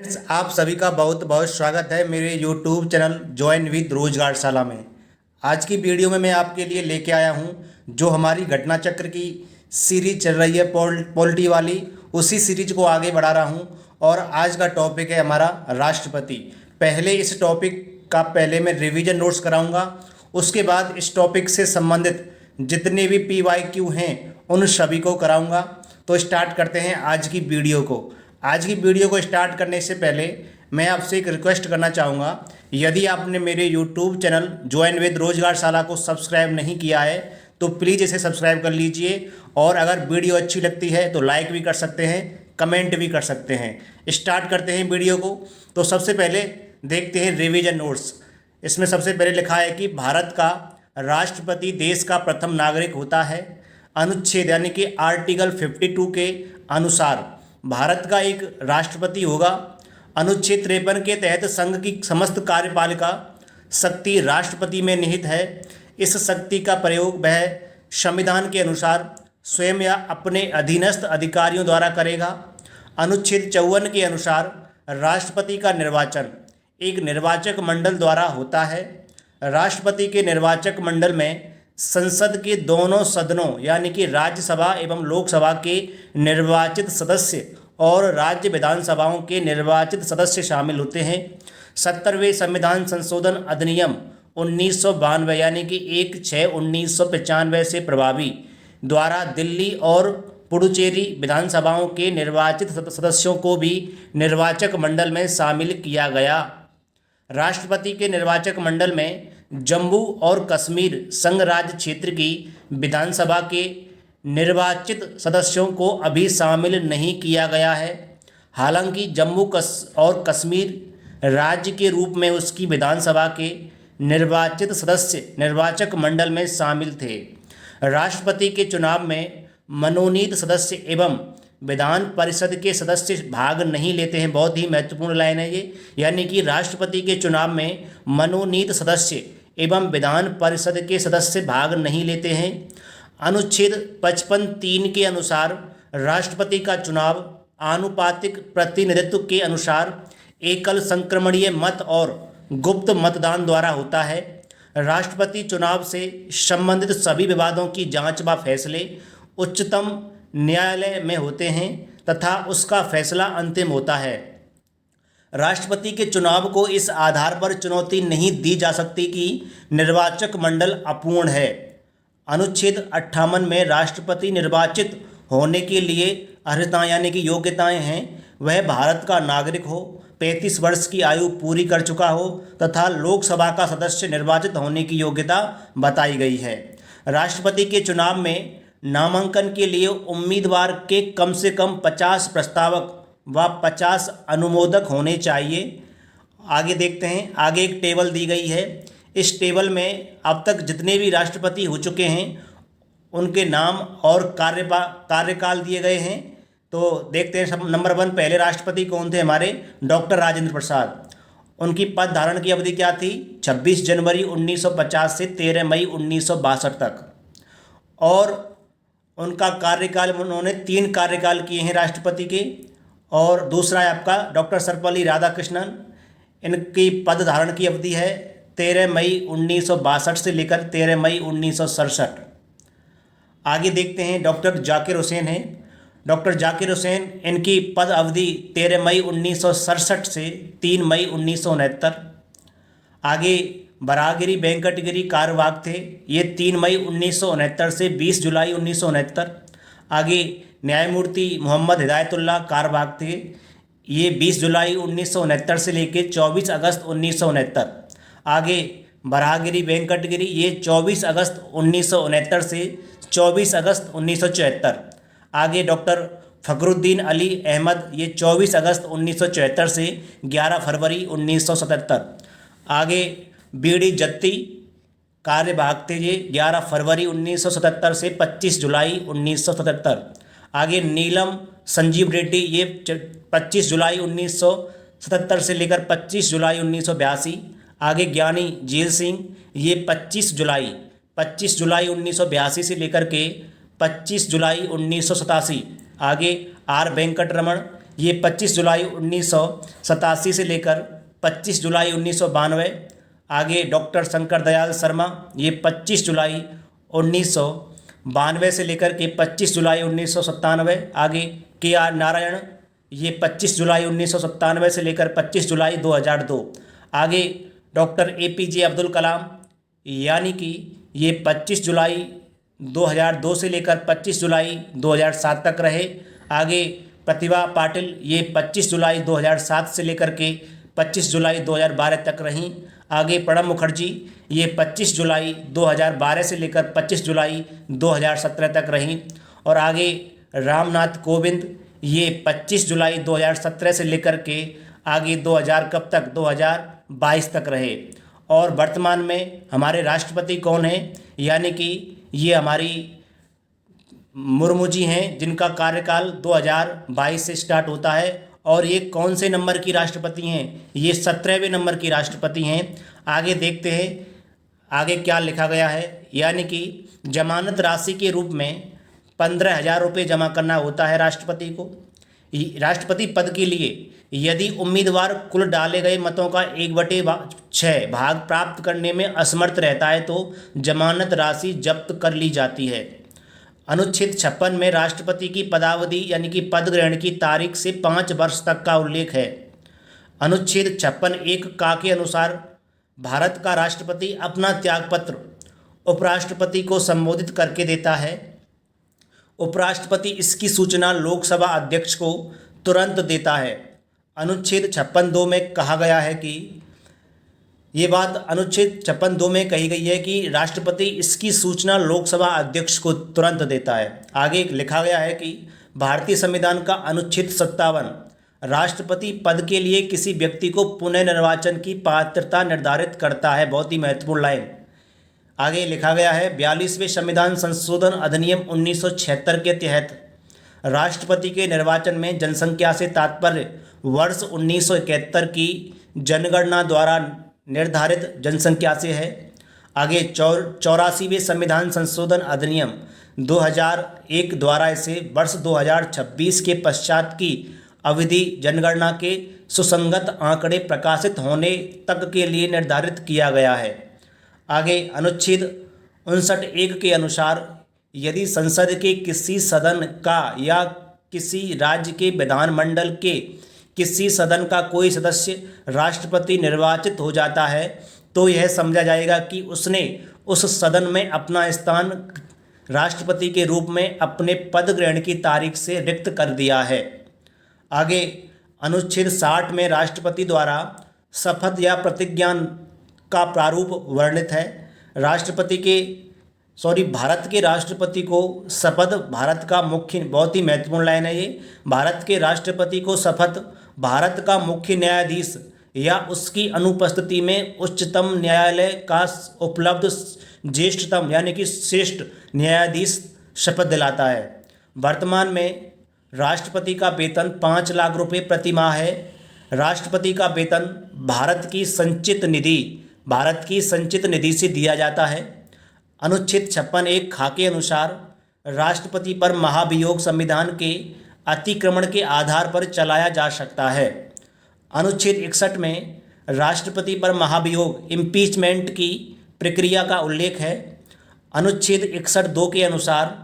आप सभी का बहुत बहुत स्वागत है मेरे YouTube चैनल ज्वाइन विद रोजगारशाला में। आज की वीडियो में मैं आपके लिए लेके आया हूं जो हमारी घटना चक्र की सीरीज चल रही है पॉलिटी वाली, उसी सीरीज को आगे बढ़ा रहा हूं। और आज का टॉपिक है हमारा राष्ट्रपति। पहले इस टॉपिक का मैं रिवीजन नोट्स कराऊंगा, उसके बाद इस टॉपिक से संबंधित जितने भी PYQ हैं उन सभी को कराऊंगा। तो स्टार्ट करते हैं आज की वीडियो को। आज की वीडियो को स्टार्ट करने से पहले मैं आपसे एक रिक्वेस्ट करना चाहूँगा, यदि आपने मेरे YouTube चैनल ज्वाइन विद रोजगारशाला को सब्सक्राइब नहीं किया है तो प्लीज़ इसे सब्सक्राइब कर लीजिए। और अगर वीडियो अच्छी लगती है तो लाइक भी कर सकते हैं, कमेंट भी कर सकते हैं। स्टार्ट करते हैं वीडियो को। तो सबसे पहले देखते हैं रिवीजन नोट्स। इसमें सबसे पहले लिखा है कि भारत का राष्ट्रपति देश का प्रथम नागरिक होता है। अनुच्छेद यानी कि आर्टिकल 52 के अनुसार भारत का एक राष्ट्रपति होगा। अनुच्छेद 53 के तहत संघ की समस्त कार्यपालिका शक्ति राष्ट्रपति में निहित है। इस शक्ति का प्रयोग वह संविधान के अनुसार स्वयं या अपने अधीनस्थ अधिकारियों द्वारा करेगा। अनुच्छेद 54 के अनुसार राष्ट्रपति का निर्वाचन एक निर्वाचक मंडल द्वारा होता है। राष्ट्रपति के निर्वाचक मंडल में संसद के दोनों सदनों यानी कि राज्यसभा एवं लोकसभा के निर्वाचित सदस्य और राज्य विधानसभाओं के निर्वाचित सदस्य शामिल होते हैं। 70वें संविधान संशोधन अधिनियम 1992 यानी कि 1/6/1995 से प्रभावी द्वारा दिल्ली और पुडुचेरी विधानसभाओं के निर्वाचित सदस्यों को भी निर्वाचक मंडल में शामिल किया गया। राष्ट्रपति के निर्वाचक मंडल में जम्मू और कश्मीर संघ राज्य क्षेत्र की विधानसभा के निर्वाचित सदस्यों को अभी शामिल नहीं किया गया है। हालांकि जम्मू और कश्मीर राज्य के रूप में उसकी विधानसभा के निर्वाचित सदस्य निर्वाचक मंडल में शामिल थे। राष्ट्रपति के चुनाव में मनोनीत सदस्य एवं विधान परिषद के सदस्य भाग नहीं लेते हैं। बहुत ही महत्वपूर्ण लाइन है ये, यानी कि राष्ट्रपति के चुनाव में मनोनीत सदस्य एवं विधान परिषद के सदस्य भाग नहीं लेते हैं। अनुच्छेद 55(3) के अनुसार राष्ट्रपति का चुनाव आनुपातिक प्रतिनिधित्व के अनुसार एकल संक्रमणीय मत और गुप्त मतदान द्वारा होता है। राष्ट्रपति चुनाव से संबंधित सभी विवादों की जांच व फैसले उच्चतम न्यायालय में होते हैं तथा उसका फैसला अंतिम होता है। राष्ट्रपति के चुनाव को इस आधार पर चुनौती नहीं दी जा सकती कि निर्वाचक मंडल अपूर्ण है। अनुच्छेद 58 में राष्ट्रपति निर्वाचित होने के लिए अर्हताएं यानी कि योग्यताएं हैं, वह भारत का नागरिक हो, 35 वर्ष की आयु पूरी कर चुका हो तथा लोकसभा का सदस्य निर्वाचित होने की योग्यता बताई गई है। राष्ट्रपति के चुनाव में नामांकन के लिए उम्मीदवार के कम से कम 50 प्रस्तावक व 50 अनुमोदक होने चाहिए। आगे देखते हैं, आगे एक टेबल दी गई है। इस टेबल में अब तक जितने भी राष्ट्रपति हो चुके हैं उनके नाम और कार्यकाल दिए गए हैं। तो देखते हैं सब। नंबर 1 पहले राष्ट्रपति कौन थे? हमारे डॉक्टर राजेंद्र प्रसाद। उनकी पद धारण की अवधि क्या थी? 26 जनवरी 1950 से 13 मई 1962 तक। और उनका कार्यकाल, उन्होंने 3 कार्यकाल किए हैं राष्ट्रपति के। और दूसरा है आपका डॉक्टर सर्वपल्ली राधाकृष्णन। इनकी पद धारण की अवधि है 13 मई 1962 से लेकर 13 मई 1967। आगे देखते हैं, डॉक्टर जाकिर हुसैन हैं। डॉक्टर जाकिर हुसैन, इनकी पद अवधि 13 मई 1967 से 3 मई 1969। आगे बरागिरी वेंकटगिरी कार्यवाहक थे, ये 3 मई 1969 से 20 जुलाई 1969। आगे न्यायमूर्ति मोहम्मद हिदायतुल्लाह कार्यवाहक थे, ये 20 जुलाई 1969 से लेकर 24 अगस्त 1969। आगे बरागिरी वेंकटगिरी, ये 24 अगस्त 1969 से 24 अगस्त 1974। आगे डॉक्टर फखरुद्दीन अली अहमद, ये 24 अगस्त 1974 से 11 फरवरी 1977। आगे बीडी जत्ती कार्यवाहक थे, ये 11 फरवरी 1977 से 25 जुलाई 1977। आगे नीलम संजीव रेड्डी, ये 25 जुलाई 1977 से लेकर 25 जुलाई 1982। आगे ज्ञानी झील सिंह, ये 25 जुलाई 1982 से लेकर के 25 जुलाई 1987। आगे आर वेंकट रमन, ये 25 जुलाई 1987 से लेकर 25 जुलाई 1992। आगे डॉक्टर शंकर दयाल शर्मा, ये 25 जुलाई 1992 से लेकर के 25 जुलाई 1997। आगे KR नारायण, ये 25 जुलाई 1997 से लेकर 25 जुलाई 2002। आगे डॉक्टर APJ अब्दुल कलाम, यानी कि ये 25 जुलाई 2002 से लेकर 25 जुलाई 2007 तक रहे। आगे प्रतिभा पाटिल, ये 25 जुलाई 2007 से लेकर के 25 जुलाई 2012 तक रहीं। आगे प्रणब मुखर्जी, ये 25 जुलाई 2012 से लेकर 25 जुलाई 2017 तक रहीं। और आगे रामनाथ कोविंद, ये 25 जुलाई 2017 से लेकर के आगे 2000 कब तक 2022 तक रहे। और वर्तमान में हमारे राष्ट्रपति कौन हैं, यानी कि ये हमारी मुर्मू जी हैं, जिनका कार्यकाल 2022 से स्टार्ट होता है। और ये कौन से नंबर की राष्ट्रपति हैं, ये 17वें नंबर की राष्ट्रपति हैं। आगे देखते हैं आगे क्या लिखा गया है, यानी कि जमानत राशि के रूप में 15,000 रुपये जमा करना होता है राष्ट्रपति को। राष्ट्रपति पद के लिए यदि उम्मीदवार कुल डाले गए मतों का 1/6 भाग प्राप्त करने में असमर्थ रहता है तो जमानत राशि जब्त कर ली जाती है। अनुच्छेद 56 में राष्ट्रपति की पदावधि यानी कि पद ग्रहण की तारीख से 5 वर्ष तक का उल्लेख है। अनुच्छेद 56(1) के अनुसार भारत का राष्ट्रपति अपना त्यागपत्र उपराष्ट्रपति को संबोधित करके देता है। उपराष्ट्रपति इसकी सूचना लोकसभा अध्यक्ष को तुरंत देता है। अनुच्छेद 56(2) में कहा गया है कि ये बात अनुच्छेद 56(2) में कही गई है कि राष्ट्रपति इसकी सूचना लोकसभा अध्यक्ष को तुरंत देता है। आगे लिखा गया है कि भारतीय संविधान का अनुच्छेद 57 राष्ट्रपति पद के लिए किसी व्यक्ति को पुनर्निर्वाचन की पात्रता निर्धारित करता है। बहुत ही महत्वपूर्ण लाइन। आगे लिखा गया है 42वें संविधान संशोधन अधिनियम 1976 के तहत राष्ट्रपति के निर्वाचन में जनसंख्या से तात्पर्य वर्ष 1971 की जनगणना द्वारा निर्धारित जनसंख्या से है। आगे 84वें संविधान संशोधन अधिनियम 2001 द्वारा इसे वर्ष 2026 के पश्चात की अवधि जनगणना के सुसंगत आंकड़े प्रकाशित होने तक के लिए निर्धारित किया गया है। आगे अनुच्छेद 59(1) के अनुसार यदि संसद के किसी सदन का या किसी राज्य के विधानमंडल के किसी सदन का कोई सदस्य राष्ट्रपति निर्वाचित हो जाता है तो यह समझा जाएगा कि उसने उस सदन में अपना स्थान राष्ट्रपति के रूप में अपने पद ग्रहण की तारीख से रिक्त कर दिया है। आगे अनुच्छेद 60 में राष्ट्रपति द्वारा शपथ या प्रतिज्ञा का प्रारूप वर्णित है। भारत के राष्ट्रपति को शपथ भारत का मुख्य, बहुत ही महत्वपूर्ण लाइन है ये, भारत के राष्ट्रपति को शपथ भारत का मुख्य न्यायाधीश या उसकी अनुपस्थिति में उच्चतम न्यायालय का उपलब्ध ज्येष्ठतम यानी कि श्रेष्ठ न्यायाधीश शपथ दिलाता है। वर्तमान में राष्ट्रपति का वेतन 5 लाख रुपये प्रति माह है। राष्ट्रपति का वेतन भारत की संचित निधि से दिया जाता है। अनुच्छेद 56(1) ख के अनुसार राष्ट्रपति पर महाभियोग संविधान के अतिक्रमण के आधार पर चलाया जा सकता है। अनुच्छेद 61 में राष्ट्रपति पर महाभियोग इम्पीचमेंट की प्रक्रिया का उल्लेख है। अनुच्छेद 61(2) के अनुसार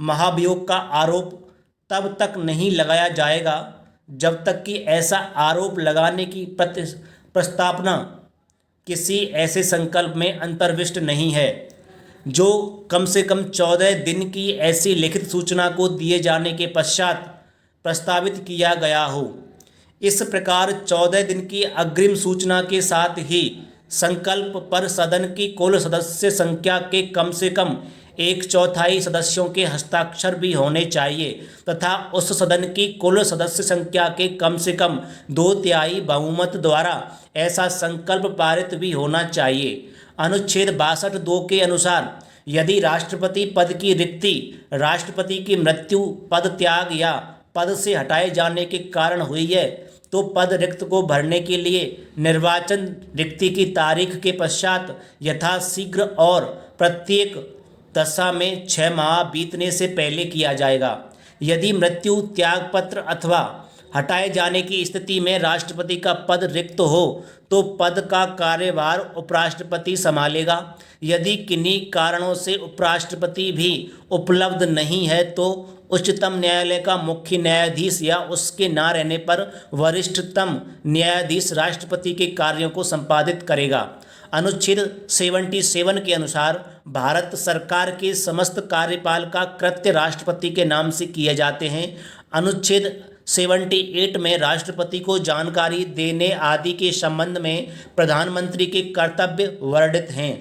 महाभियोग का आरोप तब तक नहीं लगाया जाएगा जब तक कि ऐसा आरोप लगाने की प्रस्तावना किसी ऐसे संकल्प में अंतर्विष्ट नहीं है जो कम से कम 14 दिन की ऐसी लिखित सूचना को दिए जाने के पश्चात प्रस्तावित किया गया हो। इस प्रकार 14 दिन की अग्रिम सूचना के साथ ही संकल्प पर सदन की कुल सदस्य संख्या के कम से कम 1/4 सदस्यों के हस्ताक्षर भी होने चाहिए तथा उस सदन की कुल सदस्य संख्या के कम से कम 2/3 बहुमत द्वारा ऐसा संकल्प पारित भी होना चाहिए। अनुच्छेद 62(2) के अनुसार यदि राष्ट्रपति पद की रिक्ति राष्ट्रपति की मृत्यु, पद त्याग या पद से हटाए जाने के कारण हुई है तो पद रिक्त को भरने के लिए निर्वाचन रिक्ति की तारीख के पश्चात यथाशीघ्र और प्रत्येक दशा में 6 माह बीतने से पहले किया जाएगा। यदि मृत्यु, त्यागपत्र अथवा हटाए जाने की स्थिति में राष्ट्रपति का पद रिक्त हो तो पद का कार्यभार उपराष्ट्रपति संभालेगा। यदि किन्हीं कारणों से उपराष्ट्रपति भी उपलब्ध नहीं है तो उच्चतम न्यायालय का मुख्य न्यायाधीश या उसके न रहने पर वरिष्ठतम न्यायाधीश राष्ट्रपति के कार्यों को संपादित करेगा। अनुच्छेद 77 के अनुसार भारत सरकार के समस्त कार्यपाल का कृत्य राष्ट्रपति के नाम से किए जाते हैं। अनुच्छेद 78 में राष्ट्रपति को जानकारी देने आदि के संबंध में प्रधानमंत्री के कर्तव्य वर्णित हैं।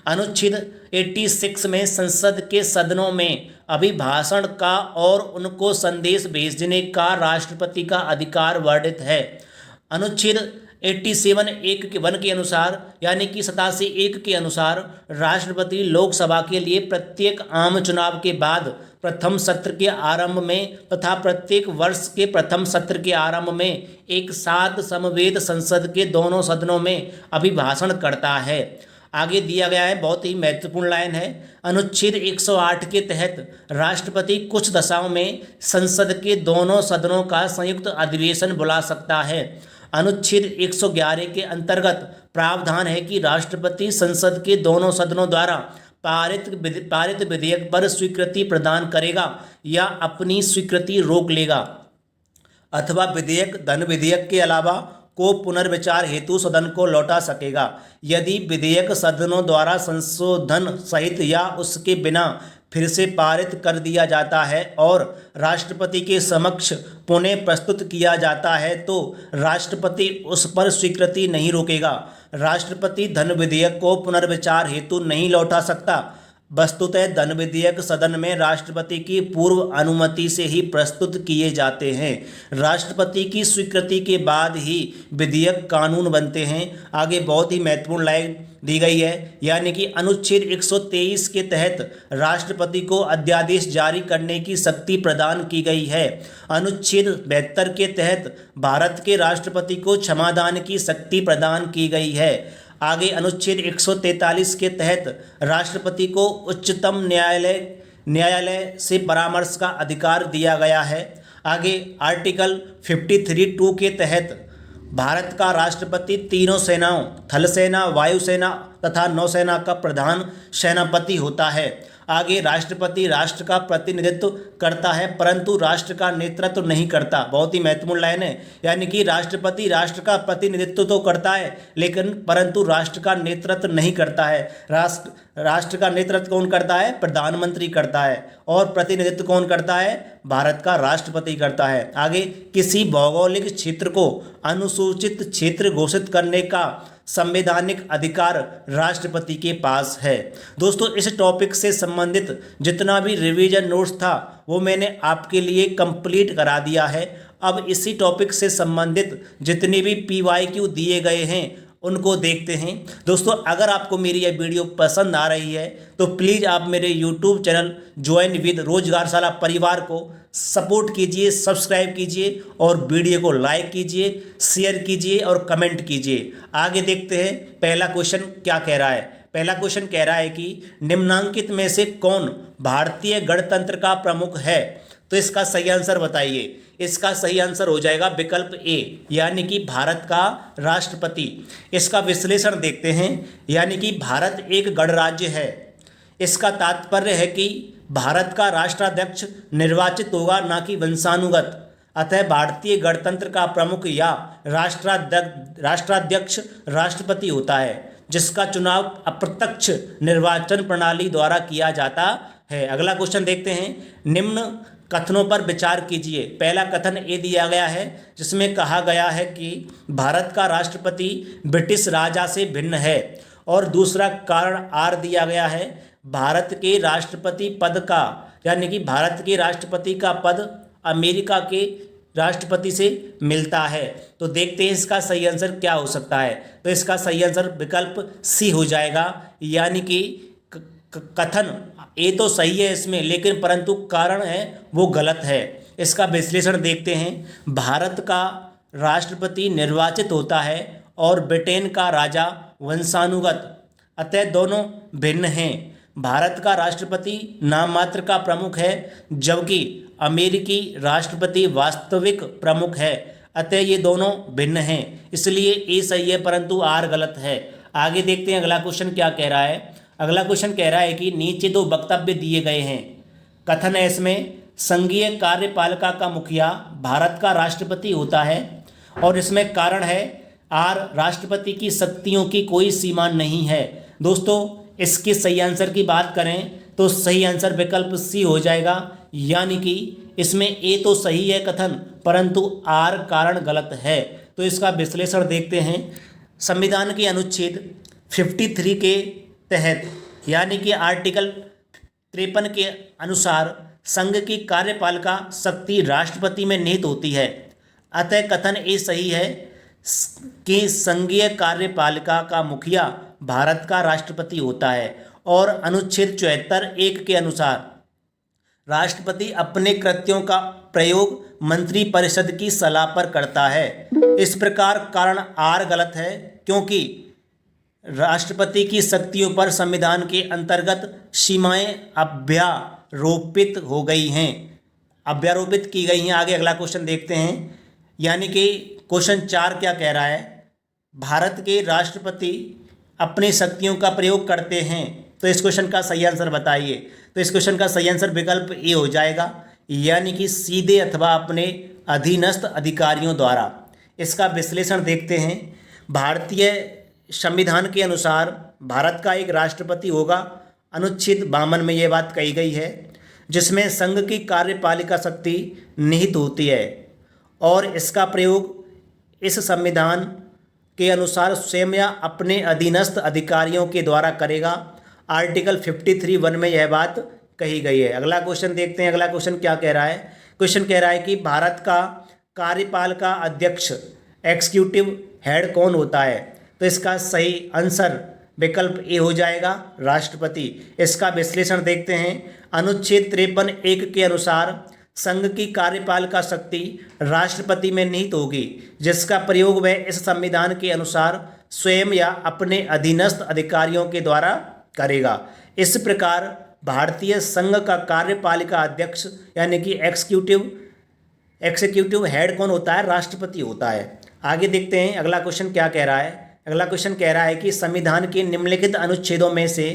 अनुच्छेद 86 में संसद के सदनों में अभिभाषण का और उनको संदेश भेजने का राष्ट्रपति का अधिकार वर्णित है। अनुच्छेद 87(1) के अनुसार यानी कि 87(1) के अनुसार राष्ट्रपति लोकसभा के लिए प्रत्येक आम चुनाव के बाद प्रथम सत्र के आरंभ में तथा प्रत्येक वर्ष के प्रथम सत्र के आरंभ में एक साथ समवेत संसद के दोनों सदनों में अभिभाषण करता है। आगे दिया गया है, बहुत ही महत्वपूर्ण लाइन है। अनुच्छेद 108 के तहत राष्ट्रपति कुछ दशाओं में संसद के दोनों सदनों का संयुक्त अधिवेशन बुला सकता है। अनुच्छेद 111 के अंतर्गत प्रावधान है कि राष्ट्रपति संसद के दोनों सदनों द्वारा पारित विधेयक पर स्वीकृति प्रदान करेगा या अपनी स्वीकृति रोक लेगा अथवा धन विधेयक के अलावा को पुनर्विचार हेतु सदन को लौटा सकेगा। यदि विधेयक सदनों द्वारा संशोधन सहित या उसके बिना फिर से पारित कर दिया जाता है और राष्ट्रपति के समक्ष पुनः प्रस्तुत किया जाता है तो राष्ट्रपति उस पर स्वीकृति नहीं रोकेगा। राष्ट्रपति धन विधेयक को पुनर्विचार हेतु नहीं लौटा सकता। वस्तुतः धन विधेयक सदन में राष्ट्रपति की पूर्व अनुमति से ही प्रस्तुत किए जाते हैं। राष्ट्रपति की स्वीकृति के बाद ही विधेयक कानून बनते हैं। आगे बहुत ही महत्वपूर्ण लाइन दी गई है, यानी कि अनुच्छेद 123 के तहत राष्ट्रपति को अध्यादेश जारी करने की शक्ति प्रदान की गई है। अनुच्छेद 72 के तहत भारत के राष्ट्रपति को क्षमादान की शक्ति प्रदान की गई है। आगे अनुच्छेद 143 के तहत राष्ट्रपति को उच्चतम न्यायालय से परामर्श का अधिकार दिया गया है। आगे आर्टिकल 53(2) के तहत भारत का राष्ट्रपति तीनों सेनाओं थल सेना, वायुसेना तथा नौसेना का प्रधान सेनापति होता है। आगे राष्ट्रपति राष्ट्र का प्रतिनिधित्व करता है परंतु राष्ट्र का नेतृत्व नहीं करता। बहुत ही महत्वपूर्ण लाइन है, यानी कि राष्ट्रपति राष्ट्र का प्रतिनिधित्व तो करता है लेकिन परंतु राष्ट्र का नेतृत्व नहीं करता है। राष्ट्र का नेतृत्व कौन करता है? प्रधानमंत्री करता है। और प्रतिनिधित्व कौन करता है? भारत का राष्ट्रपति करता है। आगे किसी भौगोलिक क्षेत्र को अनुसूचित क्षेत्र घोषित करने का संवैधानिक अधिकार राष्ट्रपति के पास है। दोस्तों, इस टॉपिक से संबंधित जितना भी रिवीजन नोट्स था वो मैंने आपके लिए कंप्लीट करा दिया है। अब इसी टॉपिक से संबंधित जितने भी PYQ दिए गए हैं उनको देखते हैं। दोस्तों, अगर आपको मेरी यह वीडियो पसंद आ रही है तो प्लीज़ आप मेरे YouTube चैनल ज्वाइन विद रोजगारशाला परिवार को सपोर्ट कीजिए, सब्सक्राइब कीजिए और वीडियो को लाइक कीजिए, शेयर कीजिए और कमेंट कीजिए। आगे देखते हैं पहला क्वेश्चन क्या कह रहा है। पहला क्वेश्चन कह रहा है कि निम्नांकित में से कौन भारतीय गणतंत्र का प्रमुख है? तो इसका सही आंसर बताइए। इसका सही आंसर हो जाएगा विकल्प ए, यानी कि भारत का राष्ट्रपति। इसका विश्लेषण देखते हैं, यानी कि भारत एक गणराज्य है। इसका तात्पर्य है कि भारत का राष्ट्राध्यक्ष निर्वाचित होगा, ना कि वंशानुगत। अतः भारतीय गणतंत्र का प्रमुख या राष्ट्राध्यक्ष राष्ट्रपति होता है, जिसका चुनाव अप्रत्यक्ष निर्वाचन प्रणाली द्वारा किया जाता है। अगला क्वेश्चन देखते हैं, निम्न कथनों पर विचार कीजिए। पहला कथन ये दिया गया है जिसमें कहा गया है कि भारत का राष्ट्रपति ब्रिटिश राजा से भिन्न है, और दूसरा कारण आर दिया गया है भारत के राष्ट्रपति पद का, यानी कि भारत के राष्ट्रपति का पद अमेरिका के राष्ट्रपति से मिलता है। तो देखते हैं इसका सही आंसर क्या हो सकता है। तो इसका सही आंसर विकल्प सी हो जाएगा, यानी कि कथन ये तो सही है इसमें, लेकिन परंतु कारण है वो गलत है। इसका विश्लेषण देखते हैं, भारत का राष्ट्रपति निर्वाचित होता है और ब्रिटेन का राजा वंशानुगत, अतः दोनों भिन्न हैं। भारत का राष्ट्रपति नाम मात्र का प्रमुख है, जबकि अमेरिकी राष्ट्रपति वास्तविक प्रमुख है, अतः ये दोनों भिन्न हैं, इसलिए ए सही है परंतु आर गलत है। आगे देखते हैं अगला क्वेश्चन क्या कह रहा है। अगला क्वेश्चन कह रहा है कि नीचे दो वक्तव्य दिए गए हैं। कथन है इसमें संघीय कार्यपालिका का मुखिया भारत का राष्ट्रपति होता है, और इसमें कारण है आर राष्ट्रपति की शक्तियों की कोई सीमा नहीं है। दोस्तों इसके सही आंसर की बात करें तो सही आंसर विकल्प सी हो जाएगा, यानी कि इसमें ए तो सही है कथन परंतु आर कारण गलत है। तो इसका विश्लेषण देखते हैं। संविधान के अनुच्छेद 53 के तहत यानी कि आर्टिकल 53 के अनुसार संघ की कार्यपालिका शक्ति राष्ट्रपति में निहित होती है, अतः कथन ए सही है कि संघीय कार्यपालिका का मुखिया भारत का राष्ट्रपति होता है। और अनुच्छेद 74(1) के अनुसार राष्ट्रपति अपने कृत्यों का प्रयोग मंत्रिपरिषद की सलाह पर करता है। इस प्रकार कारण आर गलत है, क्योंकि राष्ट्रपति की शक्तियों पर संविधान के अंतर्गत सीमाएं अध्यारोपित हो गई हैं, अध्यारोपित की गई हैं। आगे अगला क्वेश्चन देखते हैं, यानी कि क्वेश्चन 4 क्या कह रहा है। भारत के राष्ट्रपति अपनी शक्तियों का प्रयोग करते हैं, तो इस क्वेश्चन का सही आंसर बताइए। तो इस क्वेश्चन का सही आंसर विकल्प ए हो जाएगा, यानी कि सीधे अथवा अपने अधीनस्थ अधिकारियों द्वारा। इसका विश्लेषण देखते हैं। भारतीय संविधान के अनुसार भारत का एक राष्ट्रपति होगा, अनुच्छेद 52 में यह बात कही गई है, जिसमें संघ की कार्यपालिका शक्ति निहित होती है और इसका प्रयोग इस संविधान के अनुसार स्वयं या अपने अधीनस्थ अधिकारियों के द्वारा करेगा। आर्टिकल 53(1) में यह बात कही गई है। अगला क्वेश्चन देखते हैं। अगला क्वेश्चन क्या कह रहा है। क्वेश्चन कह रहा है कि भारत का कार्यपालिका अध्यक्ष एग्जीक्यूटिव हेड कौन होता है। तो इसका सही आंसर विकल्प ए हो जाएगा, राष्ट्रपति। इसका विश्लेषण देखते हैं। अनुच्छेद 53(1) के अनुसार संघ की कार्यपालिका शक्ति राष्ट्रपति में निहित होगी, जिसका प्रयोग वह इस संविधान के अनुसार स्वयं या अपने अधीनस्थ अधिकारियों के द्वारा करेगा। इस प्रकार भारतीय संघ का कार्यपालिका अध्यक्ष यानी कि एग्जीक्यूटिव हेड कौन होता है, राष्ट्रपति होता है। आगे देखते हैं अगला क्वेश्चन क्या कह रहा है। अगला क्वेश्चन कह रहा है कि संविधान के निम्नलिखित अनुच्छेदों में से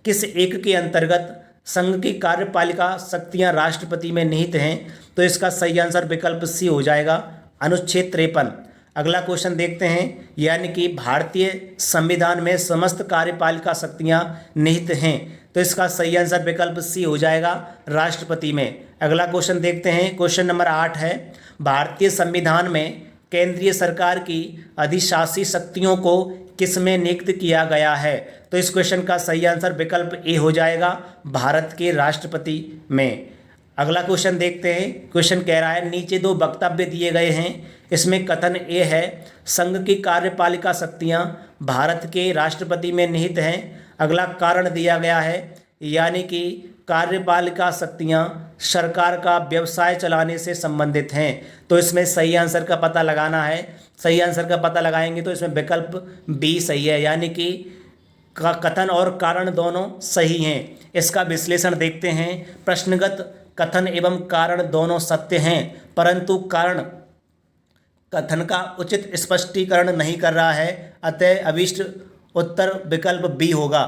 किस एक के अंतर्गत संघ की कार्यपालिका शक्तियां राष्ट्रपति में निहित हैं। तो इसका सही आंसर विकल्प सी हो जाएगा, अनुच्छेद 53। अगला क्वेश्चन देखते हैं, यानी कि भारतीय संविधान में समस्त कार्यपालिका शक्तियां निहित हैं। तो इसका सही आंसर विकल्प सी हो जाएगा, राष्ट्रपति में। अगला क्वेश्चन देखते हैं। क्वेश्चन नंबर 8 है, भारतीय संविधान में केंद्रीय सरकार की अधिशासी शक्तियों को किसमें नियुक्त किया गया है। तो इस क्वेश्चन का सही आंसर विकल्प ए हो जाएगा, भारत के राष्ट्रपति में। अगला क्वेश्चन देखते हैं। क्वेश्चन कह रहा है नीचे दो वक्तव्य दिए गए हैं, इसमें कथन ए है संघ की कार्यपालिका शक्तियां भारत के राष्ट्रपति में निहित हैं। अगला कारण दिया गया है, यानी कि कार्यपालिका शक्तियां सरकार का व्यवसाय चलाने से संबंधित हैं। तो इसमें सही आंसर का पता लगाना है। सही आंसर का पता लगाएंगे तो इसमें विकल्प बी सही है, यानी कि कथन और कारण दोनों सही हैं। इसका विश्लेषण देखते हैं। प्रश्नगत कथन एवं कारण दोनों सत्य हैं, परंतु कारण कथन का उचित स्पष्टीकरण नहीं कर रहा है, अतः अभीष्ट उत्तर विकल्प बी होगा।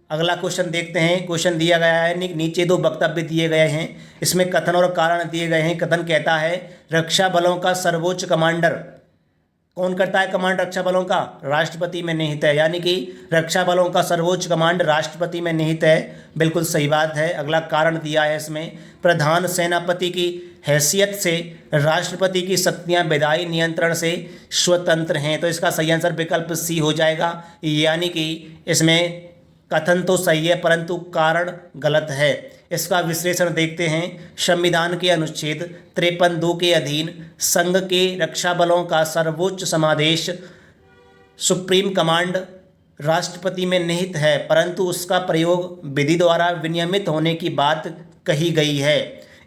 अगला क्वेश्चन देखते हैं। क्वेश्चन दिया गया है, नीचे दो वक्तव्य दिए गए हैं, इसमें कथन और कारण दिए गए हैं। कथन कहता है रक्षा बलों का सर्वोच्च कमांडर कौन करता है, कमांड रक्षा बलों का, राष्ट्रपति में निहित है, यानी कि रक्षा बलों का सर्वोच्च कमांड राष्ट्रपति में निहित है। बिल्कुल सही बात है। अगला कारण दिया है इसमें, प्रधान सेनापति की हैसियत से राष्ट्रपति की शक्तियां विधायी नियंत्रण से स्वतंत्र हैं। तो इसका सही आंसर विकल्प सी हो जाएगा, यानी कि इसमें कथन तो सही है परंतु कारण गलत है। इसका विश्लेषण देखते हैं। संविधान के अनुच्छेद 53(2) के अधीन संघ के रक्षा बलों का सर्वोच्च समादेश सुप्रीम कमांड राष्ट्रपति में निहित है, परंतु उसका प्रयोग विधि द्वारा विनियमित होने की बात कही गई है।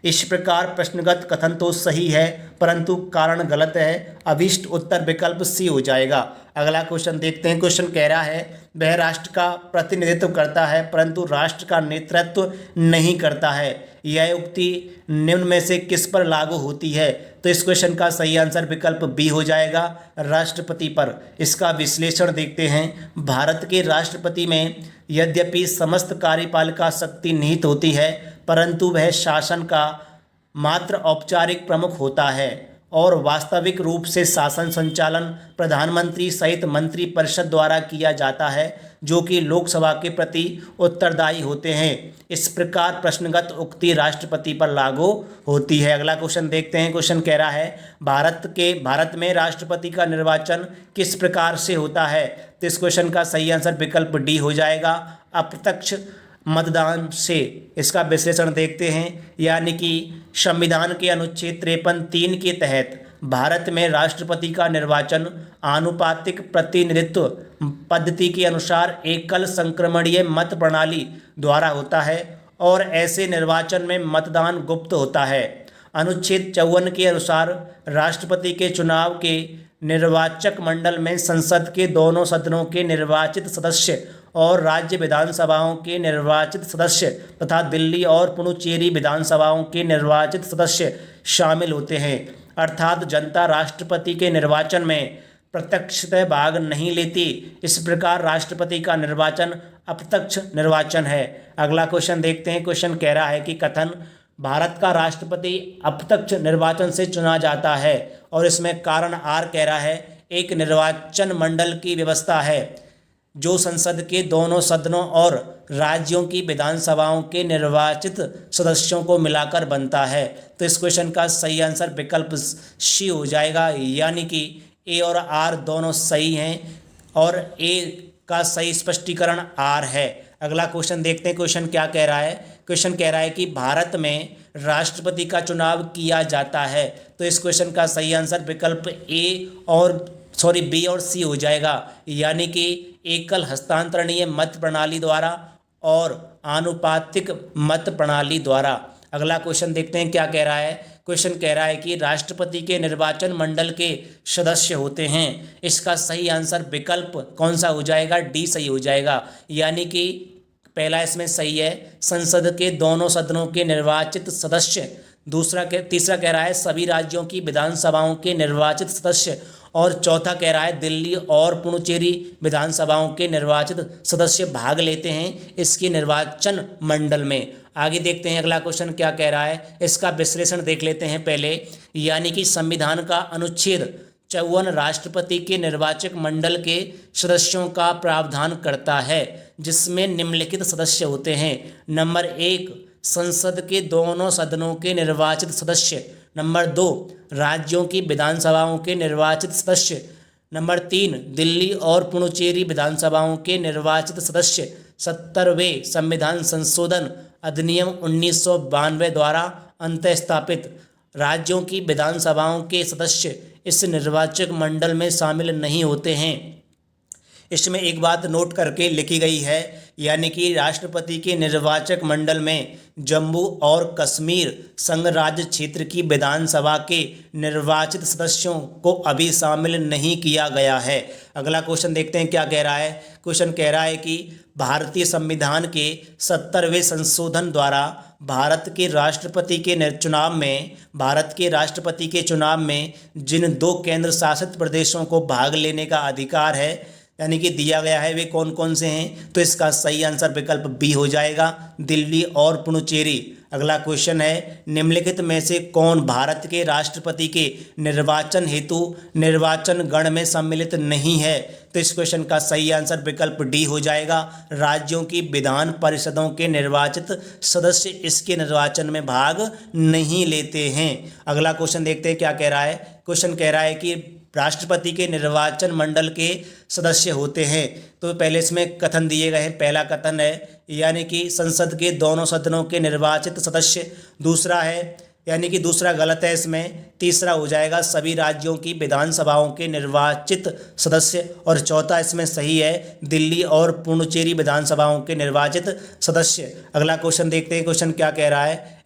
इस प्रकार प्रश्नगत कथन तो सही है परंतु कारण गलत है। अभिष्ट उत्तर विकल्प सी हो जाएगा। अगला क्वेश्चन देखते हैं। क्वेश्चन कह रहा है वह राष्ट्र का प्रतिनिधित्व करता है परंतु राष्ट्र का नेतृत्व नहीं करता है। यह उक्ति निम्न में से किस पर लागू होती है? तो इस क्वेश्चन का सही आंसर विकल्प बी हो जाएगा, राष्ट्रपति पर। इसका विश्लेषण देखते हैं। भारत के राष्ट्रपति में यद्यपि समस्त कार्यपालिका शक्ति निहित होती है परंतु वह शासन का मात्र औपचारिक प्रमुख होता है और वास्तविक रूप से शासन संचालन प्रधानमंत्री सहित मंत्रिपरिषद द्वारा किया जाता है जो कि लोकसभा के प्रति उत्तरदायी होते हैं। इस प्रकार प्रश्नगत उक्ति राष्ट्रपति पर लागू होती है। अगला क्वेश्चन देखते हैं। क्वेश्चन कह रहा है भारत में राष्ट्रपति का निर्वाचन किस प्रकार से होता है? तो इस क्वेश्चन का सही आंसर विकल्प डी हो जाएगा, अप्रत्यक्ष मतदान से। इसका विश्लेषण देखते हैं। यानी कि संविधान के अनुच्छेद 53(3) के तहत भारत में राष्ट्रपति का निर्वाचन आनुपातिक प्रतिनिधित्व पद्धति के अनुसार एकल संक्रमणीय मत प्रणाली द्वारा होता है और ऐसे निर्वाचन में मतदान गुप्त होता है। अनुच्छेद 54 के अनुसार राष्ट्रपति के चुनाव के निर्वाचक मंडल में संसद के दोनों सदनों के निर्वाचित सदस्य और राज्य विधानसभाओं के निर्वाचित सदस्य तथा दिल्ली और पुडुचेरी विधानसभाओं के निर्वाचित सदस्य शामिल होते हैं। अर्थात जनता राष्ट्रपति के निर्वाचन में प्रत्यक्षतः भाग नहीं लेती। इस प्रकार राष्ट्रपति का निर्वाचन अप्रत्यक्ष निर्वाचन है। अगला क्वेश्चन देखते हैं। क्वेश्चन कह रहा है कि कथन भारत का राष्ट्रपति अप्रत्यक्ष निर्वाचन से चुना जाता है और इसमें कारण आर कह रहा है एक निर्वाचन मंडल की व्यवस्था है जो संसद के दोनों सदनों और राज्यों की विधानसभाओं के निर्वाचित सदस्यों को मिलाकर बनता है। तो इस क्वेश्चन का सही आंसर विकल्प सी हो जाएगा। यानी कि ए और आर दोनों सही हैं और ए का सही स्पष्टीकरण आर है। अगला क्वेश्चन देखते हैं। क्वेश्चन क्या कह रहा है? क्वेश्चन कह रहा है कि भारत में राष्ट्रपति का चुनाव किया जाता है। तो इस क्वेश्चन का सही आंसर विकल्प बी और सी हो जाएगा। यानी कि एकल हस्तांतरणीय मत प्रणाली द्वारा और आनुपातिक मत प्रणाली द्वारा। अगला क्वेश्चन देखते हैं क्या कह रहा है। क्वेश्चन कह रहा है कि राष्ट्रपति के निर्वाचन मंडल के सदस्य होते हैं। इसका सही आंसर विकल्प कौन सा हो जाएगा? डी सही हो जाएगा। यानी कि पहला इसमें सही है, संसद के दोनों सदनों के निर्वाचित सदस्य। तीसरा कह रहा है सभी राज्यों की विधानसभाओं के निर्वाचित सदस्य और चौथा कह रहा है दिल्ली और पुडुचेरी विधानसभाओं के निर्वाचित सदस्य भाग लेते हैं इसके निर्वाचन मंडल में। आगे देखते हैं अगला क्वेश्चन क्या कह रहा है। इसका विश्लेषण देख लेते हैं पहले। यानी कि संविधान का अनुच्छेद 54 राष्ट्रपति के निर्वाचक मंडल के सदस्यों का प्रावधान करता है जिसमें निम्नलिखित सदस्य होते हैं। नंबर 1 संसद के दोनों सदनों के निर्वाचित सदस्य। नंबर 2 राज्यों की विधानसभाओं के निर्वाचित सदस्य। नंबर 3 दिल्ली और पुडुचेरी विधानसभाओं के निर्वाचित सदस्य। 70वें संविधान संशोधन अधिनियम 1992 द्वारा अंतः स्थापित राज्यों की विधानसभाओं के सदस्य इस निर्वाचक मंडल में शामिल नहीं होते हैं। इसमें एक बात नोट करके लिखी गई है, यानी कि राष्ट्रपति के निर्वाचक मंडल में जम्मू और कश्मीर संघ राज्य क्षेत्र की विधानसभा के निर्वाचित सदस्यों को अभी शामिल नहीं किया गया है। अगला क्वेश्चन देखते हैं क्या कह रहा है। क्वेश्चन कह रहा है कि भारतीय संविधान के 70वें संशोधन द्वारा भारत के राष्ट्रपति के चुनाव में जिन 2 केंद्र शासित प्रदेशों को भाग लेने का अधिकार है यानी कि दिया गया है वे कौन कौन से हैं? तो इसका सही आंसर विकल्प बी हो जाएगा, दिल्ली और पुडुचेरी। अगला क्वेश्चन है निम्नलिखित में से कौन भारत के राष्ट्रपति के निर्वाचन हेतु निर्वाचन गण में सम्मिलित नहीं है? तो इस क्वेश्चन का सही आंसर विकल्प डी हो जाएगा, राज्यों की विधान परिषदों के निर्वाचित सदस्य इसके निर्वाचन में भाग नहीं लेते हैं। अगला क्वेश्चन देखते हैं क्या कह रहा है। क्वेश्चन कह रहा है कि राष्ट्रपति के निर्वाचन मंडल के सदस्य होते हैं। तो पहले इसमें कथन दिए गए हैं। पहला कथन है यानी कि संसद के दोनों सदनों के निर्वाचित सदस्य। दूसरा है यानी कि दूसरा गलत है इसमें। तीसरा हो जाएगा सभी राज्यों की विधानसभाओं के निर्वाचित सदस्य, और चौथा इसमें सही है दिल्ली और पुडुचेरी विधानसभाओं के निर्वाचित सदस्य। अगला क्वेश्चन देखते हैं, क्वेश्चन क्या कह रहा है।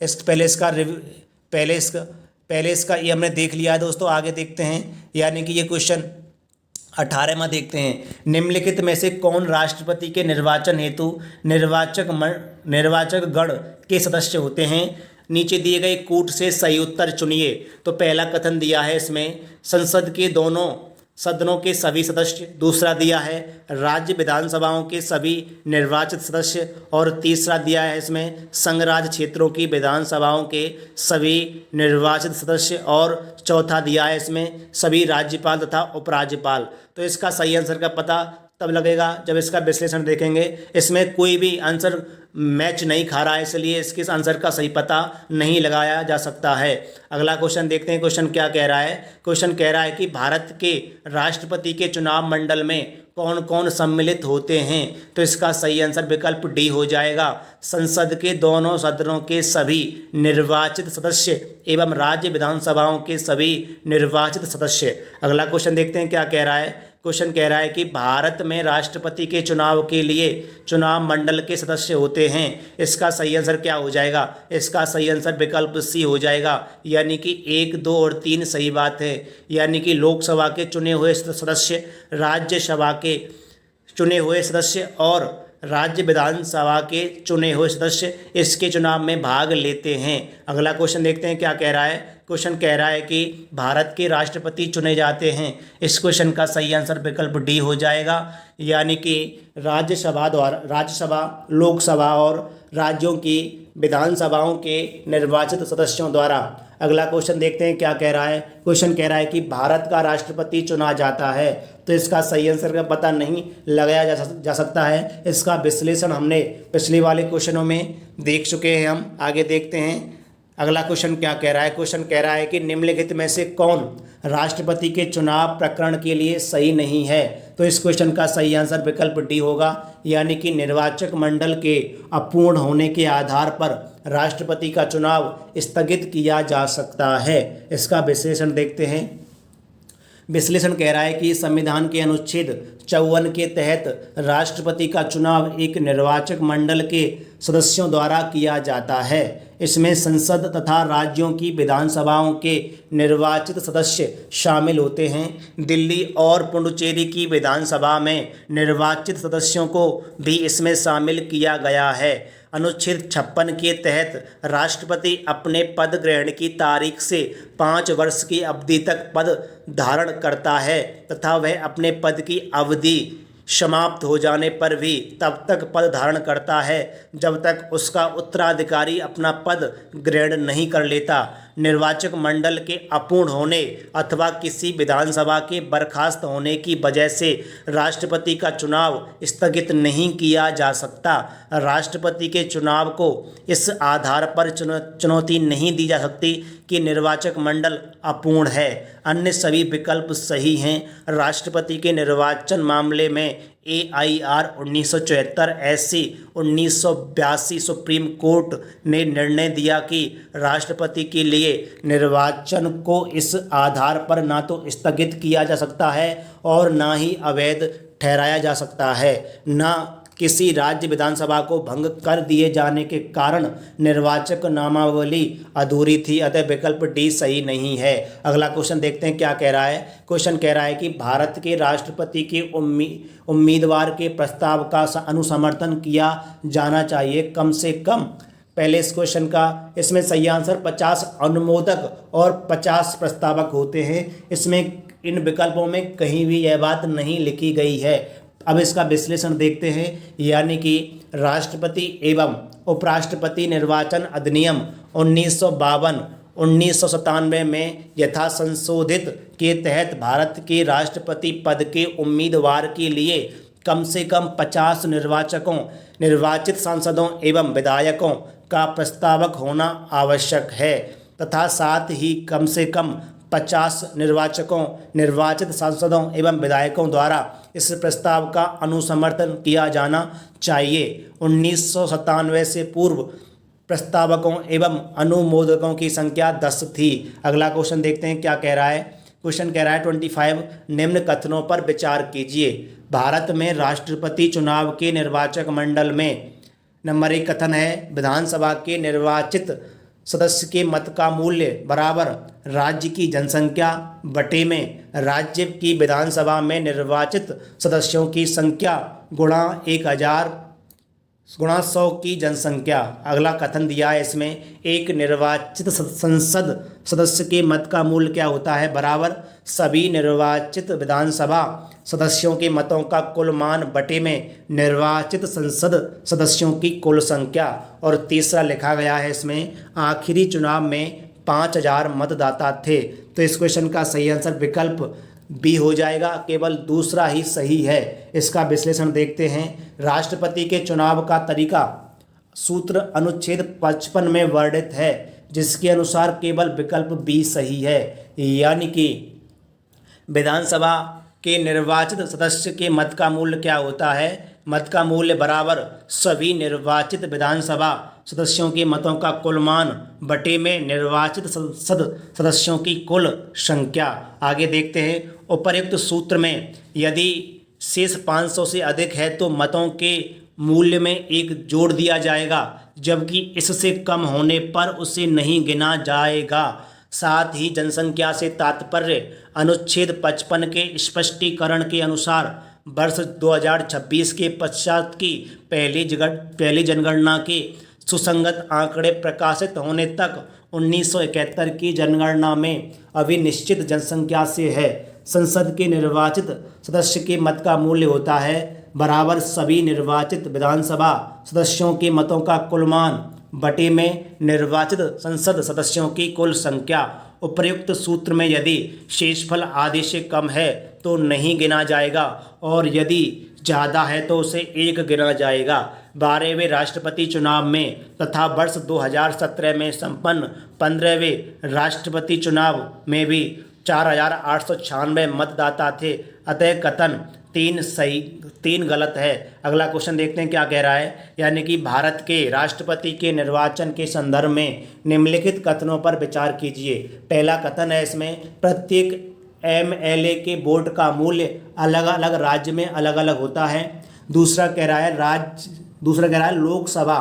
पहले इसका ये हमने देख लिया है दोस्तों, आगे देखते हैं। यानी कि ये क्वेश्चन 18वां देखते हैं। निम्नलिखित में से कौन राष्ट्रपति के निर्वाचन हेतु निर्वाचक गण के सदस्य होते हैं। नीचे दिए गए कूट से सही उत्तर चुनिए। तो पहला कथन दिया है इसमें संसद के दोनों सदनों के सभी सदस्य, दूसरा दिया है राज्य विधानसभाओं के सभी निर्वाचित सदस्य, और तीसरा दिया है इसमें संघ राज्य क्षेत्रों की विधानसभाओं के सभी निर्वाचित सदस्य, और चौथा दिया है इसमें सभी राज्यपाल तथा उपराज्यपाल। तो इसका सही आंसर का पता तब लगेगा जब इसका विश्लेषण देखेंगे। इसमें कोई भी आंसर मैच नहीं खा रहा है, इसलिए इसके आंसर का सही पता नहीं लगाया जा सकता है। अगला क्वेश्चन देखते हैं, क्वेश्चन क्या कह रहा है। क्वेश्चन कह रहा है कि भारत के राष्ट्रपति के चुनाव मंडल में कौन कौन सम्मिलित होते हैं। तो इसका सही आंसर विकल्प डी हो जाएगा, संसद के दोनों सदनों के सभी निर्वाचित सदस्य एवं राज्य विधानसभाओं के सभी निर्वाचित सदस्य। अगला क्वेश्चन देखते हैं क्या कह रहा है। क्वेश्चन कह रहा है कि भारत में राष्ट्रपति के चुनाव के लिए चुनाव मंडल के सदस्य होते हैं। इसका सही आंसर क्या हो जाएगा। इसका सही आंसर विकल्प सी हो जाएगा, यानी कि 1, 2 और 3 सही बात है। यानी कि लोकसभा के चुने हुए सदस्य, राज्यसभा के चुने हुए सदस्य और राज्य विधानसभा के चुने हुए सदस्य इसके चुनाव में भाग लेते हैं। अगला क्वेश्चन देखते हैं क्या कह रहा है। क्वेश्चन कह रहा है कि भारत के राष्ट्रपति चुने जाते हैं। इस क्वेश्चन का सही आंसर विकल्प डी हो जाएगा, यानी कि राज्यसभा, लोकसभा और राज्यों की विधानसभाओं के निर्वाचित सदस्यों द्वारा। अगला क्वेश्चन देखते हैं क्या कह रहा है। क्वेश्चन कह रहा है कि भारत का राष्ट्रपति चुना जाता है। तो इसका सही आंसर का पता नहीं लगाया जा सकता है। इसका विश्लेषण हमने पिछले वाले क्वेश्चनों में देख चुके हैं। हम आगे देखते हैं अगला क्वेश्चन क्या कह रहा है। क्वेश्चन कह रहा है कि निम्नलिखित में से कौन राष्ट्रपति के चुनाव प्रकरण के लिए सही नहीं है। तो इस क्वेश्चन का सही आंसर विकल्प डी होगा, यानी कि निर्वाचक मंडल के अपूर्ण होने के आधार पर राष्ट्रपति का चुनाव स्थगित किया जा सकता है। इसका विश्लेषण देखते हैं। विश्लेषण कह रहा है कि संविधान के अनुच्छेद 54 के तहत राष्ट्रपति का चुनाव एक निर्वाचक मंडल के सदस्यों द्वारा किया जाता है। इसमें संसद तथा राज्यों की विधानसभाओं के निर्वाचित सदस्य शामिल होते हैं। दिल्ली और पुडुचेरी की विधानसभा में निर्वाचित सदस्यों को भी इसमें शामिल किया गया है। अनुच्छेद 56 के तहत राष्ट्रपति अपने पद ग्रहण की तारीख से 5 वर्ष की अवधि तक पद धारण करता है तथा वह अपने पद की अवधि समाप्त हो जाने पर भी तब तक पद धारण करता है जब तक उसका उत्तराधिकारी अपना पद ग्रहण नहीं कर लेता। निर्वाचक मंडल के अपूर्ण होने अथवा किसी विधानसभा के बर्खास्त होने की वजह से राष्ट्रपति का चुनाव स्थगित नहीं किया जा सकता। राष्ट्रपति के चुनाव को इस आधार पर चुनौती नहीं दी जा सकती कि निर्वाचक मंडल अपूर्ण है। अन्य सभी विकल्प सही हैं। राष्ट्रपति के निर्वाचन मामले में AIR 1974 SC 1982 सुप्रीम कोर्ट ने निर्णय दिया कि राष्ट्रपति के लिए निर्वाचन को इस आधार पर ना तो स्थगित किया जा सकता है और ना ही अवैध ठहराया जा सकता है, ना किसी राज्य विधानसभा को भंग कर दिए जाने के कारण निर्वाचक नामावली अधूरी थी। अतः विकल्प डी सही नहीं है। अगला क्वेश्चन देखते हैं क्या कह रहा है। क्वेश्चन कह रहा है कि भारत के राष्ट्रपति के उम्मीदवार के प्रस्ताव का अनुसमर्थन किया जाना चाहिए कम से कम। पहले इस क्वेश्चन का इसमें सही आंसर 50 अनुमोदक और 50 प्रस्तावक होते हैं। इसमें इन विकल्पों में कहीं भी यह बात नहीं लिखी गई है। अब इसका विश्लेषण देखते हैं। यानी कि राष्ट्रपति एवं उपराष्ट्रपति निर्वाचन अधिनियम 1952 1997 में यथा संशोधित के तहत भारत के राष्ट्रपति पद के उम्मीदवार के लिए कम से कम 50 निर्वाचित सांसदों एवं विधायकों का प्रस्तावक होना आवश्यक है तथा साथ ही कम से कम 50 निर्वाचित सांसदों एवं विधायकों द्वारा इस प्रस्ताव का अनुसमर्थन किया जाना चाहिए। 1997 से पूर्व प्रस्तावकों एवं अनुमोदकों की संख्या 10 थी। अगला क्वेश्चन देखते हैं क्या कह रहा है। क्वेश्चन कह रहा है 25 निम्न कथनों पर विचार कीजिए। भारत में राष्ट्रपति चुनाव के निर्वाचक मंडल में नंबर 1 कथन है विधानसभा के निर्वाचित सदस्य के मत का मूल्य बराबर राज्य की जनसंख्या बटे में राज्य की विधानसभा में निर्वाचित सदस्यों की संख्या गुणा 1000 गुणा 100 की जनसंख्या। अगला कथन दिया है इसमें एक निर्वाचित संसद सदस्य के मत का मूल्य क्या होता है बराबर सभी निर्वाचित विधानसभा सदस्यों के मतों का कुल मान बटे में निर्वाचित संसद सदस्यों की कुल संख्या। और तीसरा लिखा गया है इसमें आखिरी चुनाव में 5000 मतदाता थे। तो इस क्वेश्चन का सही आंसर विकल्प बी हो जाएगा, केवल दूसरा ही सही है। इसका विश्लेषण देखते हैं। राष्ट्रपति के चुनाव का तरीका सूत्र अनुच्छेद 55 में वर्णित है, जिसके अनुसार केवल विकल्प बी सही है। यानी कि विधानसभा के निर्वाचित सदस्य के मत का मूल्य क्या होता है, मत का मूल्य बराबर सभी निर्वाचित विधानसभा सदस्यों के मतों का कुल मान बटे में निर्वाचित संसद सदस्यों की कुल संख्या। आगे देखते हैं। उपर्युक्त सूत्र में यदि शेष 500 से अधिक है तो मतों के मूल्य में 1 जोड़ दिया जाएगा, जबकि इससे कम होने पर उसे नहीं गिना जाएगा। साथ ही जनसंख्या से तात्पर्य अनुच्छेद 55 के स्पष्टीकरण के अनुसार वर्ष 2026 के पश्चात की पहली जनगणना के सुसंगत आंकड़े प्रकाशित होने तक 1971 की जनगणना में अभी निश्चित जनसंख्या से है। संसद के निर्वाचित सदस्य के मत का मूल्य होता है बराबर सभी निर्वाचित विधानसभा सदस्यों के मतों का कुल मान बटे में निर्वाचित संसद सदस्यों की कुल संख्या। उपर्युक्त सूत्र में यदि शेषफल आधे से कम है तो नहीं गिना जाएगा और यदि ज़्यादा है तो उसे 1 गिना जाएगा। 12वें राष्ट्रपति चुनाव में तथा वर्ष 2017 में संपन्न 15वें राष्ट्रपति चुनाव में भी 4896 मतदाता थे। अतः कथन 3 गलत है। अगला क्वेश्चन देखते हैं क्या कह रहा है। यानी कि भारत के राष्ट्रपति के निर्वाचन के संदर्भ में निम्नलिखित कथनों पर विचार कीजिए। पहला कथन है इसमें प्रत्येक एमएलए के वोट का मूल्य अलग अलग राज्य में अलग अलग होता है। दूसरा कह रहा है लोकसभा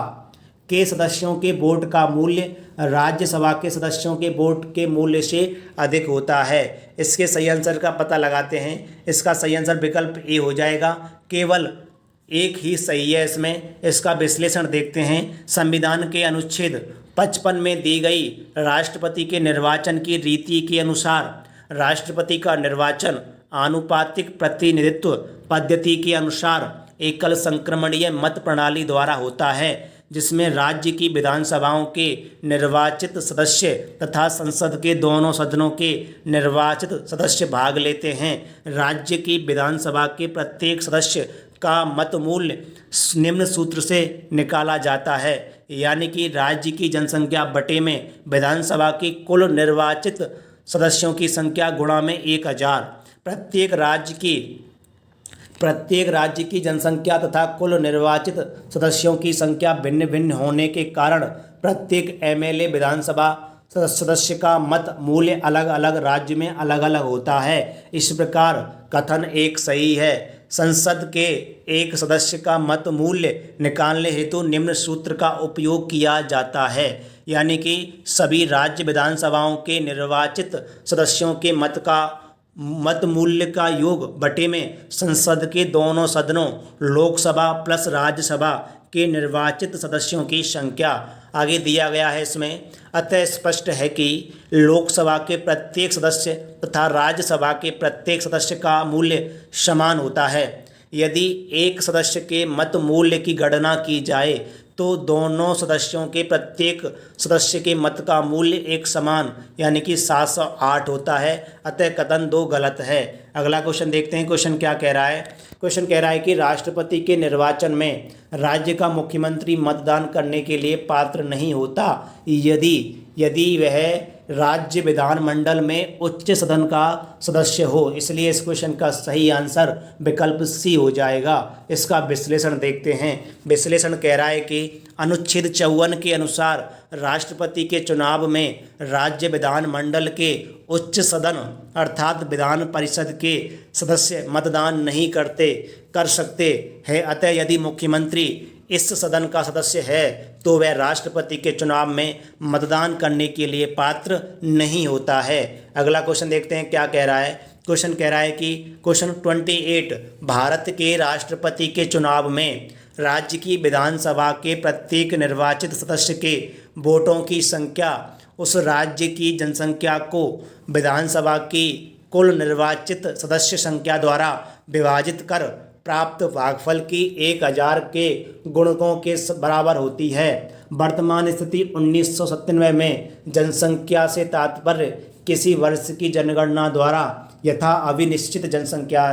के सदस्यों के वोट का मूल्य राज्यसभा के सदस्यों के वोट के मूल्य से अधिक होता है। इसके सही आंसर का पता लगाते हैं। इसका सही आंसर विकल्प ए हो जाएगा, केवल एक ही सही है इसमें। इसका विश्लेषण देखते हैं। संविधान के अनुच्छेद 55 में दी गई राष्ट्रपति के निर्वाचन की रीति के अनुसार राष्ट्रपति का निर्वाचन आनुपातिक प्रतिनिधित्व पद्धति के अनुसार एकल संक्रमणीय मत प्रणाली द्वारा होता है, जिसमें राज्य की विधानसभाओं के निर्वाचित सदस्य तथा संसद के दोनों सदनों के निर्वाचित सदस्य भाग लेते हैं। राज्य की विधानसभा के प्रत्येक सदस्य का मत मूल्य निम्न सूत्र से निकाला जाता है। यानी कि राज्य की जनसंख्या बटे में विधानसभा की कुल निर्वाचित सदस्यों की संख्या गुणा में 1000। प्रत्येक राज्य की जनसंख्या तथा कुल निर्वाचित सदस्यों की संख्या भिन्न भिन्न होने के कारण प्रत्येक एमएलए विधानसभा सदस्य का मत मूल्य अलग अलग राज्य में अलग अलग होता है। इस प्रकार कथन 1 सही है। संसद के एक सदस्य का मत मूल्य निकालने हेतु निम्न सूत्र का उपयोग किया जाता है। यानी कि सभी राज्य विधानसभाओं के निर्वाचित सदस्यों के मत मूल्य का योग बटे में संसद के दोनों सदनों लोकसभा प्लस राज्यसभा के निर्वाचित सदस्यों की संख्या। आगे दिया गया है इसमें। अतः स्पष्ट है कि लोकसभा के प्रत्येक सदस्य तथा राज्यसभा के प्रत्येक सदस्य का मूल्य समान होता है। यदि एक सदस्य के मत मूल्य की गणना की जाए तो दोनों सदस्यों के प्रत्येक सदस्य के मत का मूल्य एक समान यानी कि 708 होता है। अतः कथन 2 गलत है। अगला क्वेश्चन देखते हैं। क्वेश्चन क्या कह रहा है। क्वेश्चन कह रहा है कि राष्ट्रपति के निर्वाचन में राज्य का मुख्यमंत्री मतदान करने के लिए पात्र नहीं होता यदि वह राज्य विधानमंडल में उच्च सदन का सदस्य हो। इसलिए इस क्वेश्चन का सही आंसर विकल्प सी हो जाएगा। इसका विश्लेषण देखते हैं। विश्लेषण कह रहा है कि अनुच्छेद 54 के अनुसार राष्ट्रपति के चुनाव में राज्य विधानमंडल के उच्च सदन अर्थात विधान परिषद के सदस्य मतदान नहीं कर सकते हैं। अतः यदि मुख्यमंत्री इस सदन का सदस्य है तो वह राष्ट्रपति के चुनाव में मतदान करने के लिए पात्र नहीं होता है। अगला क्वेश्चन देखते हैं क्या कह रहा है। क्वेश्चन कह रहा है कि क्वेश्चन 28 भारत के राष्ट्रपति के चुनाव में राज्य की विधानसभा के प्रत्येक निर्वाचित सदस्य के वोटों की संख्या उस राज्य की जनसंख्या को विधानसभा की कुल निर्वाचित सदस्य संख्या द्वारा विभाजित कर प्राप्त भागफल की 1000 के गुणकों के बराबर होती है। वर्तमान स्थिति 1997 में जनसंख्या से तात्पर्य किसी वर्ष की जनगणना द्वारा यथा अभिनिश्चित जनसंख्या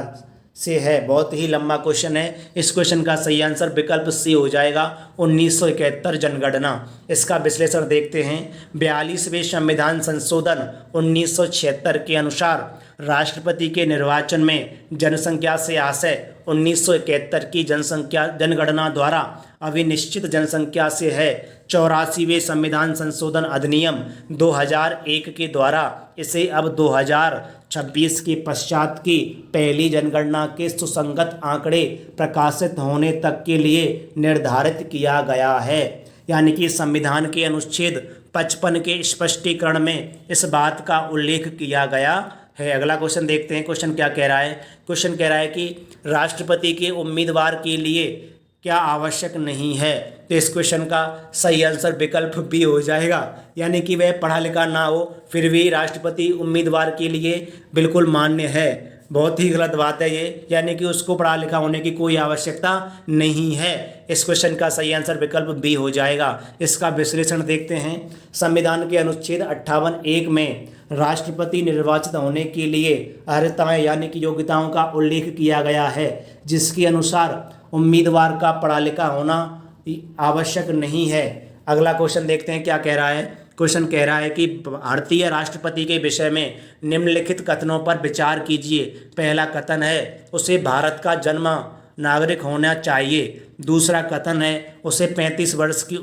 से है। बहुत ही लंबा क्वेश्चन है। इस क्वेश्चन का सही आंसर विकल्प सी हो जाएगा, 1971 जनगणना। इसका विश्लेषण देखते हैं। 42वें संविधान संशोधन 1976 के अनुसार राष्ट्रपति के निर्वाचन में जनसंख्या से आशय 1971 की जनगणना द्वारा अभिनिश्चित जनसंख्या से है। 84वें संविधान संशोधन अधिनियम 2001 के द्वारा इसे अब 2026 के पश्चात की पहली जनगणना के सुसंगत आंकड़े प्रकाशित होने तक के लिए निर्धारित किया गया है। यानी कि संविधान के अनुच्छेद 55 के स्पष्टीकरण में इस बात का उल्लेख किया गया है। अगला क्वेश्चन देखते हैं। क्वेश्चन क्या कह रहा है। क्वेश्चन कह रहा है कि राष्ट्रपति के उम्मीदवार के लिए क्या आवश्यक नहीं है। तो इस क्वेश्चन का सही आंसर विकल्प बी हो जाएगा। यानी कि वह पढ़ा लिखा ना हो फिर भी राष्ट्रपति उम्मीदवार के लिए बिल्कुल मान्य है। बहुत ही गलत बात है ये, यानी कि उसको पढ़ा लिखा होने की कोई आवश्यकता नहीं है। इस क्वेश्चन का सही आंसर विकल्प बी हो जाएगा। इसका विश्लेषण देखते हैं। संविधान के अनुच्छेद 58(1) में राष्ट्रपति निर्वाचित होने के लिए अर्हताएं यानी कि योग्यताओं का उल्लेख किया गया है, जिसके अनुसार उम्मीदवार का पढ़ा लिखा होना आवश्यक नहीं है। अगला क्वेश्चन देखते हैं क्या कह रहा है। क्वेश्चन कह रहा है कि भारतीय राष्ट्रपति के विषय में निम्नलिखित कथनों पर विचार कीजिए। पहला कथन है उसे भारत का जन्म नागरिक होना चाहिए। दूसरा कथन है उसे 35 वर्ष की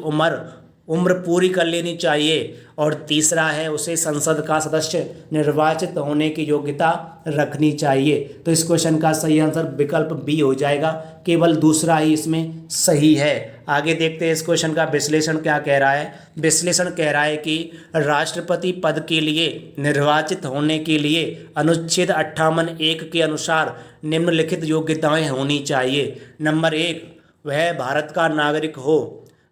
उम्र पूरी कर लेनी चाहिए। और तीसरा है उसे संसद का सदस्य निर्वाचित होने की योग्यता रखनी चाहिए। तो इस क्वेश्चन का सही आंसर विकल्प बी हो जाएगा। केवल दूसरा ही इसमें सही है। आगे देखते हैं इस क्वेश्चन का विश्लेषण क्या कह रहा है। विश्लेषण कह रहा है कि राष्ट्रपति पद के लिए निर्वाचित होने के लिए अनुच्छेद 58(1) के अनुसार निम्नलिखित योग्यताएं होनी चाहिए। नंबर 1, वह भारत का नागरिक हो।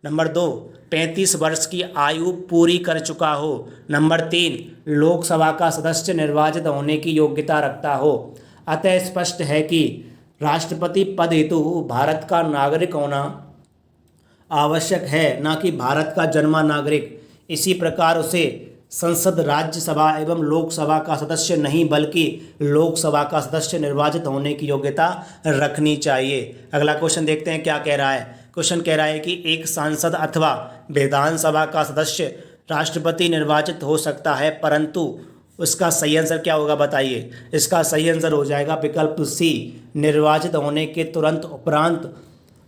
नंबर 2, 35 वर्ष की आयु पूरी कर चुका हो। नंबर 3, लोकसभा का सदस्य निर्वाचित होने की योग्यता रखता हो। अतः स्पष्ट है कि राष्ट्रपति पद हेतु भारत का नागरिक होना आवश्यक है, न कि भारत का जन्मा नागरिक। इसी प्रकार उसे संसद, राज्यसभा एवं लोकसभा का सदस्य नहीं बल्कि लोकसभा का सदस्य निर्वाचित होने की योग्यता रखनी चाहिए। अगला क्वेश्चन देखते हैं क्या कह रहा है। क्वेश्चन कह रहा है कि एक सांसद अथवा विधानसभा का सदस्य राष्ट्रपति निर्वाचित हो सकता है, परंतु उसका सही आंसर क्या होगा बताइए। इसका सही आंसर हो जाएगा विकल्प सी, निर्वाचित होने के तुरंत उपरांत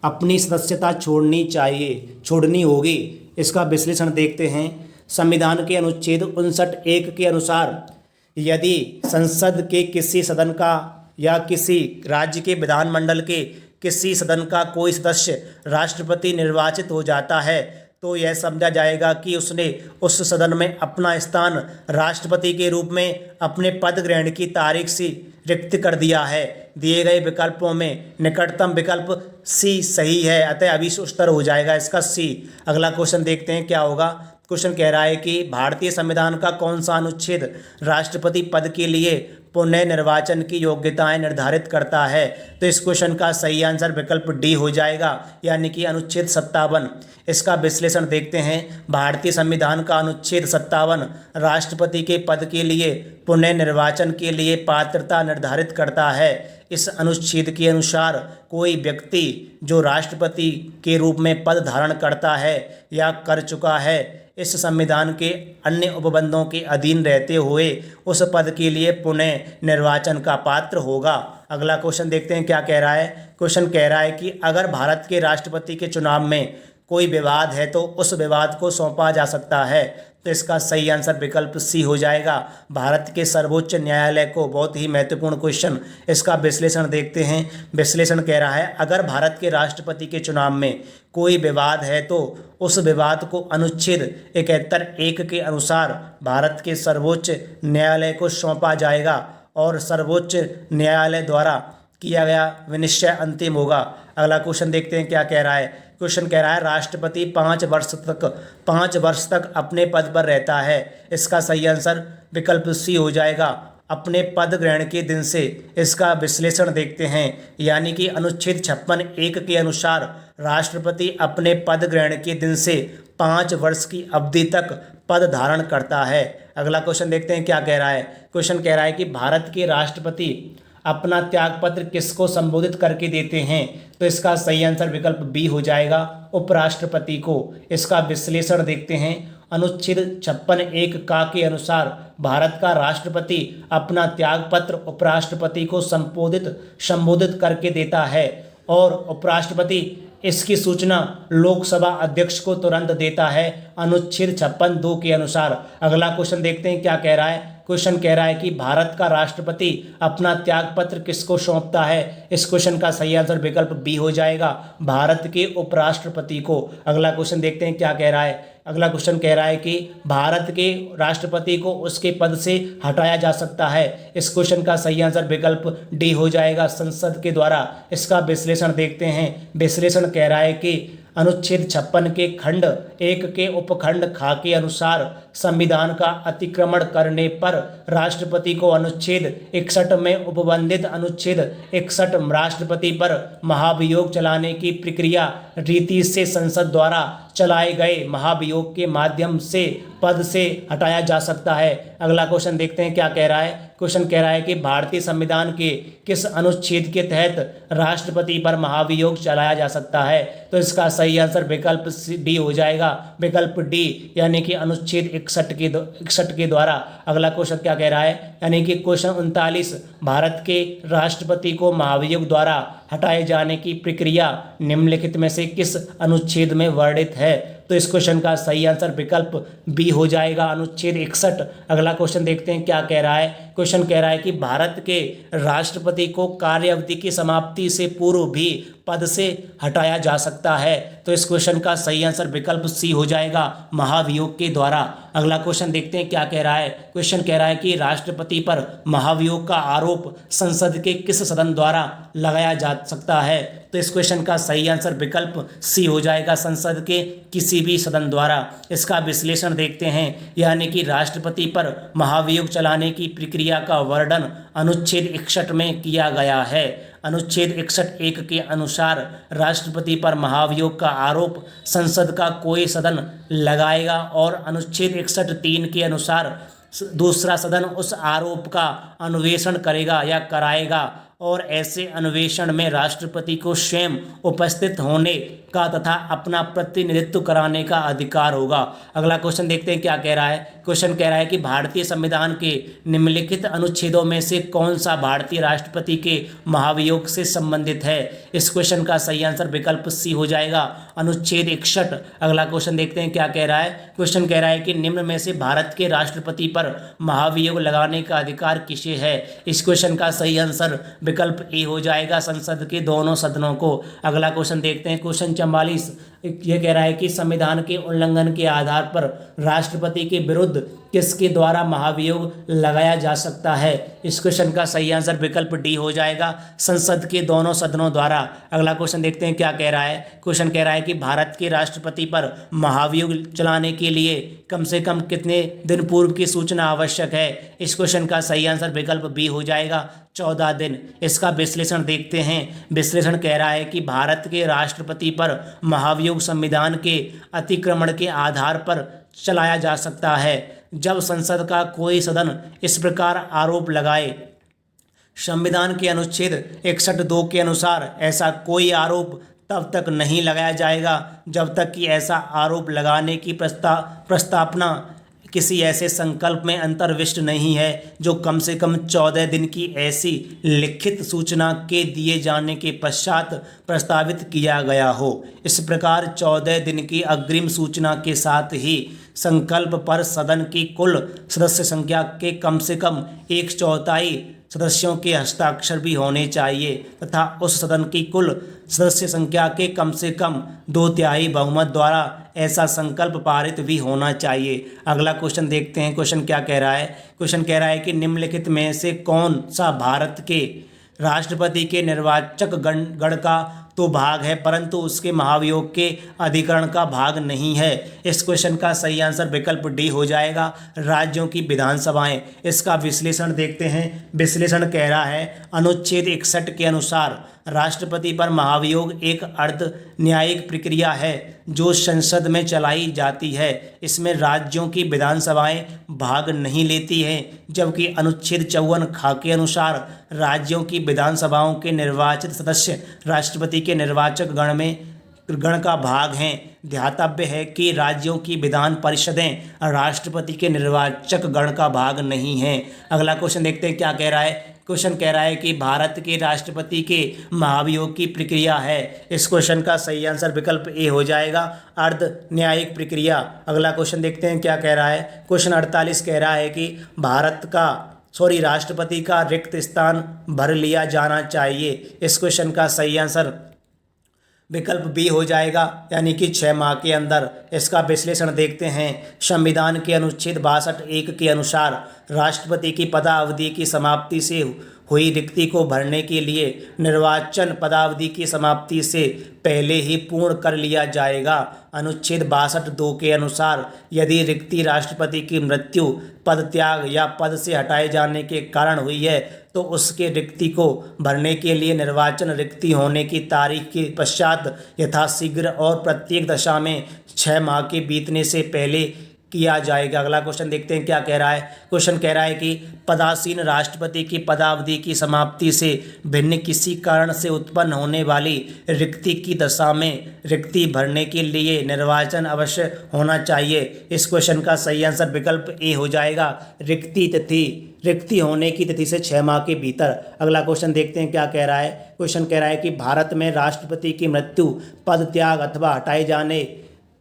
अपनी सदस्यता छोड़नी होगी। इसका विश्लेषण देखते हैं। संविधान के अनुच्छेद 59(1) के अनुसार यदि संसद के किसी सदन का या किसी राज्य के विधानमंडल के किसी सदन का कोई सदस्य राष्ट्रपति निर्वाचित हो जाता है तो यह समझा जाएगा कि उसने उस सदन में अपना स्थान राष्ट्रपति के रूप में अपने पद ग्रहण की तारीख से रिक्त कर दिया है। दिए गए विकल्पों में निकटतम विकल्प सी सही है, अतः अभी उत्तर हो जाएगा इसका सी। अगला क्वेश्चन देखते हैं क्या होगा। क्वेश्चन कह रहा है कि भारतीय संविधान का कौन सा अनुच्छेद राष्ट्रपति पद के लिए पुनः निर्वाचन की योग्यताएं निर्धारित करता है? तो इस क्वेश्चन का सही आंसर विकल्प डी हो जाएगा, यानी कि अनुच्छेद 57। इसका विश्लेषण देखते हैं। भारतीय संविधान का अनुच्छेद 57 राष्ट्रपति के पद के लिए पुनः निर्वाचन के लिए पात्रता निर्धारित करता है। इस अनुच्छेद के अनुसार कोई व्यक्ति जो राष्ट्रपति के रूप में पद धारण करता है या कर चुका है, इस संविधान के अन्य उपबंधों के अधीन रहते हुए उस पद के लिए पुनः निर्वाचन का पात्र होगा। अगला क्वेश्चन देखते हैं क्या कह रहा है। क्वेश्चन कह रहा है कि अगर भारत के राष्ट्रपति के चुनाव में कोई विवाद है तो उस विवाद को सौंपा जा सकता है? तो इसका सही आंसर विकल्प सी हो जाएगा, भारत के सर्वोच्च न्यायालय को। बहुत ही महत्वपूर्ण क्वेश्चन। इसका विश्लेषण देखते हैं। विश्लेषण कह रहा है अगर भारत के राष्ट्रपति के चुनाव में कोई विवाद है तो उस विवाद को अनुच्छेद 71(1) के अनुसार भारत के सर्वोच्च न्यायालय को सौंपा जाएगा और सर्वोच्च न्यायालय द्वारा किया गया विनिश्चय अंतिम होगा। अगला क्वेश्चन देखते हैं क्या कह रहा है। क्वेश्चन कह रहा है राष्ट्रपति 5 वर्ष तक अपने पद पर रहता है। इसका सही आंसर विकल्प सी हो जाएगा, अपने पद ग्रहण के दिन से। इसका विश्लेषण देखते हैं, यानी कि अनुच्छेद 56(1) के अनुसार राष्ट्रपति अपने पद ग्रहण के दिन से 5 वर्ष की अवधि तक पद धारण करता है। अगला क्वेश्चन देखते हैं क्या कह रहा है। क्वेश्चन कह रहा है कि भारत के राष्ट्रपति अपना त्यागपत्र किसको संबोधित करके देते हैं? तो इसका सही आंसर विकल्प बी हो जाएगा, उपराष्ट्रपति को। इसका विश्लेषण देखते हैं। अनुच्छेद 56(1) का के अनुसार भारत का राष्ट्रपति अपना त्यागपत्र उपराष्ट्रपति को संबोधित करके देता है और उपराष्ट्रपति इसकी सूचना लोकसभा अध्यक्ष को तुरंत देता है, अनुच्छेद 56(2) के अनुसार। अगला क्वेश्चन देखते हैं क्या कह रहा है। क्वेश्चन कह रहा है कि भारत का राष्ट्रपति अपना त्यागपत्र किसको सौंपता है? इस क्वेश्चन का सही आंसर विकल्प बी हो जाएगा, भारत के उपराष्ट्रपति को। अगला क्वेश्चन देखते हैं क्या कह रहा है। अगला क्वेश्चन कह रहा है कि भारत के राष्ट्रपति को उसके पद से हटाया जा सकता है। इस क्वेश्चन का सही आंसर विकल्प डी हो जाएगा, संसद के द्वारा। इसका विश्लेषण देखते हैं। विश्लेषण कह रहा है कि अनुच्छेद 56 के खंड 1 के उपखंड खा के अनुसार संविधान का अतिक्रमण करने पर राष्ट्रपति को अनुच्छेद 61 में उपबंधित अनुच्छेद 61 राष्ट्रपति पर महाभियोग चलाने की प्रक्रिया रीति से संसद द्वारा चलाए गए महाभियोग के माध्यम से पद से हटाया जा सकता है। अगला क्वेश्चन देखते हैं क्या कह रहा है। क्वेश्चन कह रहा है कि भारतीय संविधान के किस अनुच्छेद के तहत राष्ट्रपति पर महाभियोग चलाया जा सकता है? तो इसका सही आंसर विकल्प डी हो जाएगा, विकल्प डी, यानी कि अनुच्छेद 61 के द्वारा। अगला क्वेश्चन क्या कह रहा है, यानी कि क्वेश्चन 39, भारत के राष्ट्रपति को महाभियोग द्वारा हटाए जाने की प्रक्रिया निम्नलिखित में से किस अनुच्छेद में वर्णित है? तो इस क्वेश्चन का सही आंसर विकल्प बी हो जाएगा, अनुच्छेद 61। अगला क्वेश्चन देखते हैं क्या कह रहा है। क्वेश्चन कह रहा है कि भारत के राष्ट्रपति को कार्य अवधि की समाप्ति से पूर्व भी पद से हटाया जा सकता है। तो इस क्वेश्चन का सही आंसर विकल्प सी हो जाएगा, महाभियोग के द्वारा। अगला क्वेश्चन देखते हैं क्या कह रहा है। क्वेश्चन कह रहा है कि राष्ट्रपति पर महाभियोग का आरोप संसद के किस सदन द्वारा लगाया जा सकता है? तो इस क्वेश्चन का सही आंसर विकल्प सी हो जाएगा, संसद के किसी भी सदन द्वारा। इसका विश्लेषण देखते हैं, यानी कि राष्ट्रपति पर महाभियोग चलाने की प्रक्रिया का वर्णन अनुच्छेद 61 में किया गया है। अनुच्छेद 61(1) के अनुसार राष्ट्रपति पर महाभियोग का आरोप संसद का कोई सदन लगाएगा और अनुच्छेद 61(3) के अनुसार दूसरा सदन उस आरोप का अन्वेषण करेगा या कराएगा और ऐसे अन्वेषण में राष्ट्रपति को स्वयं उपस्थित होने का तथा अपना प्रतिनिधित्व कराने का अधिकार होगा। अगला क्वेश्चन देखते हैं क्या कह रहा है। क्वेश्चन कह रहा है कि भारतीय संविधान के निम्नलिखित अनुच्छेदों में से कौन सा भारतीय राष्ट्रपति के महाभियोग से संबंधित है? इस क्वेश्चन का सही आंसर विकल्प सी हो जाएगा, अनुच्छेद 61। अगला क्वेश्चन देखते हैं क्या कह रहा है। क्वेश्चन कह रहा है कि निम्न में से भारत के राष्ट्रपति पर महाभियोग लगाने का अधिकार किसे है? इस क्वेश्चन का सही आंसर विकल्प ए हो जाएगा, संसद के दोनों सदनों को। अगला क्वेश्चन देखते हैं। क्वेश्चन 44 ये कह रहा है कि संविधान के उल्लंघन के आधार पर राष्ट्रपति के विरुद्ध किसके द्वारा महाभियोग लगाया जा सकता है? इस क्वेश्चन का सही आंसर विकल्प डी हो जाएगा, संसद के दोनों सदनों द्वारा। अगला क्वेश्चन देखते हैं क्या कह रहा है। क्वेश्चन कह रहा है कि भारत के राष्ट्रपति पर महाभियोग चलाने के लिए कम से कम कितने दिन पूर्व की सूचना आवश्यक है? इस क्वेश्चन का सही आंसर विकल्प बी हो जाएगा, 14 दिन। इसका विश्लेषण देखते हैं। विश्लेषण कह रहा है कि भारत के राष्ट्रपति पर महाभियोग संविधान के अतिक्रमण के आधार पर चलाया जा सकता है जब संसद का कोई सदन इस प्रकार आरोप लगाए। संविधान के अनुच्छेद 61(2) के अनुसार ऐसा कोई आरोप तब तक नहीं लगाया जाएगा जब तक कि ऐसा आरोप लगाने की प्रस्तावना किसी ऐसे संकल्प में अंतर्विष्ट नहीं है जो कम से कम 14 दिन की ऐसी लिखित सूचना के दिए जाने के पश्चात प्रस्तावित किया गया हो। इस प्रकार 14 दिन की अग्रिम सूचना के साथ ही संकल्प पर सदन की कुल सदस्य संख्या के कम से कम 1/4 सदस्यों के हस्ताक्षर भी होने चाहिए तथा उस सदन की कुल सदस्य संख्या के कम से कम 2/3 बहुमत द्वारा ऐसा संकल्प पारित भी होना चाहिए। अगला क्वेश्चन देखते हैं। क्वेश्चन क्या कह रहा है। क्वेश्चन कह रहा है कि निम्नलिखित में से कौन सा भारत के राष्ट्रपति के निर्वाचक गण का तो भाग है परंतु उसके महाभियोग के अधिकरण का भाग नहीं है? इस क्वेश्चन का सही आंसर विकल्प डी हो जाएगा, राज्यों की विधानसभाएं। इसका विश्लेषण देखते हैं। विश्लेषण कह रहा है अनुच्छेद 61 के अनुसार राष्ट्रपति पर महाभियोग एक अर्ध न्यायिक प्रक्रिया है जो संसद में चलाई जाती है। इसमें राज्यों की विधानसभाएं भाग नहीं लेती हैं, जबकि अनुच्छेद 54 ख के अनुसार राज्यों की विधानसभाओं के निर्वाचित सदस्य राष्ट्रपति के निर्वाचक गण का भाग हैं। ध्यातव्य है कि राज्यों की विधान परिषदें राष्ट्रपति के निर्वाचक गण का भाग नहीं हैं। अगला क्वेश्चन देखते हैं क्या कह रहा है। क्वेश्चन कह रहा है कि भारत के राष्ट्रपति के महाभियोग की प्रक्रिया है। इस क्वेश्चन का सही आंसर विकल्प ए हो जाएगा, अर्ध न्यायिक प्रक्रिया। अगला क्वेश्चन देखते हैं क्या कह रहा है। क्वेश्चन 48 कह रहा है कि राष्ट्रपति का रिक्त स्थान भर लिया जाना चाहिए। इस क्वेश्चन का सही आंसर विकल्प बी हो जाएगा, यानी कि 6 माह के अंदर। इसका विश्लेषण देखते हैं। संविधान के अनुच्छेद 62(1) के अनुसार राष्ट्रपति की पदावधि की समाप्ति से हुई रिक्ति को भरने के लिए निर्वाचन पदावधि की समाप्ति से पहले ही पूर्ण कर लिया जाएगा। अनुच्छेद 62(2) के अनुसार यदि रिक्ति राष्ट्रपति की मृत्यु, पद त्याग या पद से हटाए जाने के कारण हुई है तो उसके रिक्ति को भरने के लिए निर्वाचन रिक्ति होने की तारीख के पश्चात यथाशीघ्र और प्रत्येक दशा में 6 माह के बीतने से पहले किया जाएगा। अगला क्वेश्चन देखते हैं क्या कह रहा है। क्वेश्चन कह रहा है कि पदासीन राष्ट्रपति की पदावधि की समाप्ति से भिन्न किसी कारण से उत्पन्न होने वाली रिक्ति की दशा में रिक्ति भरने के लिए निर्वाचन अवश्य होना चाहिए। इस क्वेश्चन का सही आंसर विकल्प ए हो जाएगा, रिक्ति होने की तिथि से 6 माह के भीतर। अगला क्वेश्चन देखते हैं क्या कह रहा है। क्वेश्चन कह रहा है कि भारत में राष्ट्रपति की मृत्यु, पद त्याग अथवा हटाए जाने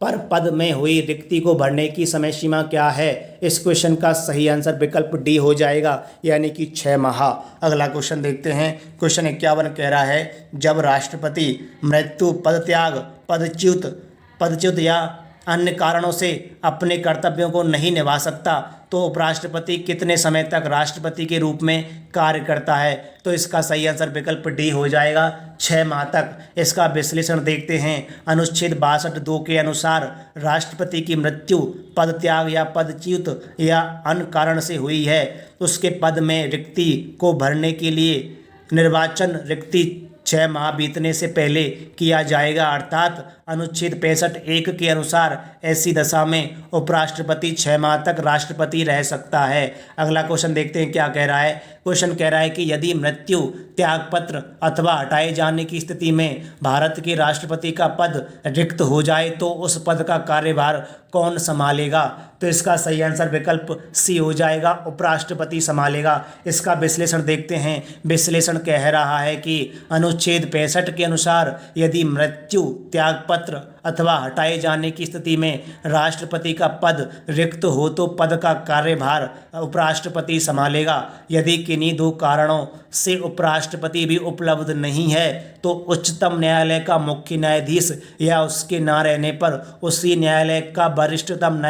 पर पद में हुई रिक्ति को भरने की समय सीमा क्या है? इस क्वेश्चन का सही आंसर विकल्प डी हो जाएगा, यानी कि 6 माह। अगला क्वेश्चन देखते हैं। क्वेश्चन 51 कह रहा है जब राष्ट्रपति मृत्यु, पद त्याग, पदच्युत या अन्य कारणों से अपने कर्तव्यों को नहीं निभा सकता तो उपराष्ट्रपति कितने समय तक राष्ट्रपति के रूप में कार्य करता है? तो इसका सही आंसर विकल्प डी हो जाएगा, 6 माह तक। इसका विश्लेषण देखते हैं। अनुच्छेद 62(2) के अनुसार राष्ट्रपति की मृत्यु, पद त्याग या पदच्युत या अन्य कारण से हुई है उसके पद में रिक्ति को भरने के लिए निर्वाचन रिक्ति 6 माह बीतने से पहले किया जाएगा, अर्थात अनुच्छेद 65(1) के अनुसार ऐसी दशा में उपराष्ट्रपति 6 माह तक राष्ट्रपति रह सकता है। अगला क्वेश्चन देखते हैं क्या कह रहा है। क्वेश्चन कह रहा है कि यदि मृत्यु, त्यागपत्र अथवा हटाए जाने की स्थिति में भारत के राष्ट्रपति का पद रिक्त हो जाए तो उस पद का कार्यभार कौन संभालेगा? तो इसका सही आंसर विकल्प सी हो जाएगा, उपराष्ट्रपति संभालेगा। इसका विश्लेषण देखते हैं। विश्लेषण कह रहा है कि अनुच्छेद 65 के अनुसार यदि मृत्यु, त्यागपत्र अथवा हटाए जाने की स्थिति में राष्ट्रपति का पद रिक्त हो तो पद का कार्यभार उपराष्ट्रपति संभालेगा। यदि किन्हीं दो कारणों से उपराष्ट्रपति भी उपलब्ध नहीं है तो उच्चतम न्यायालय का मुख्य न्यायाधीश या उसके न रहने पर उसी न्यायालय का वरिष्ठतम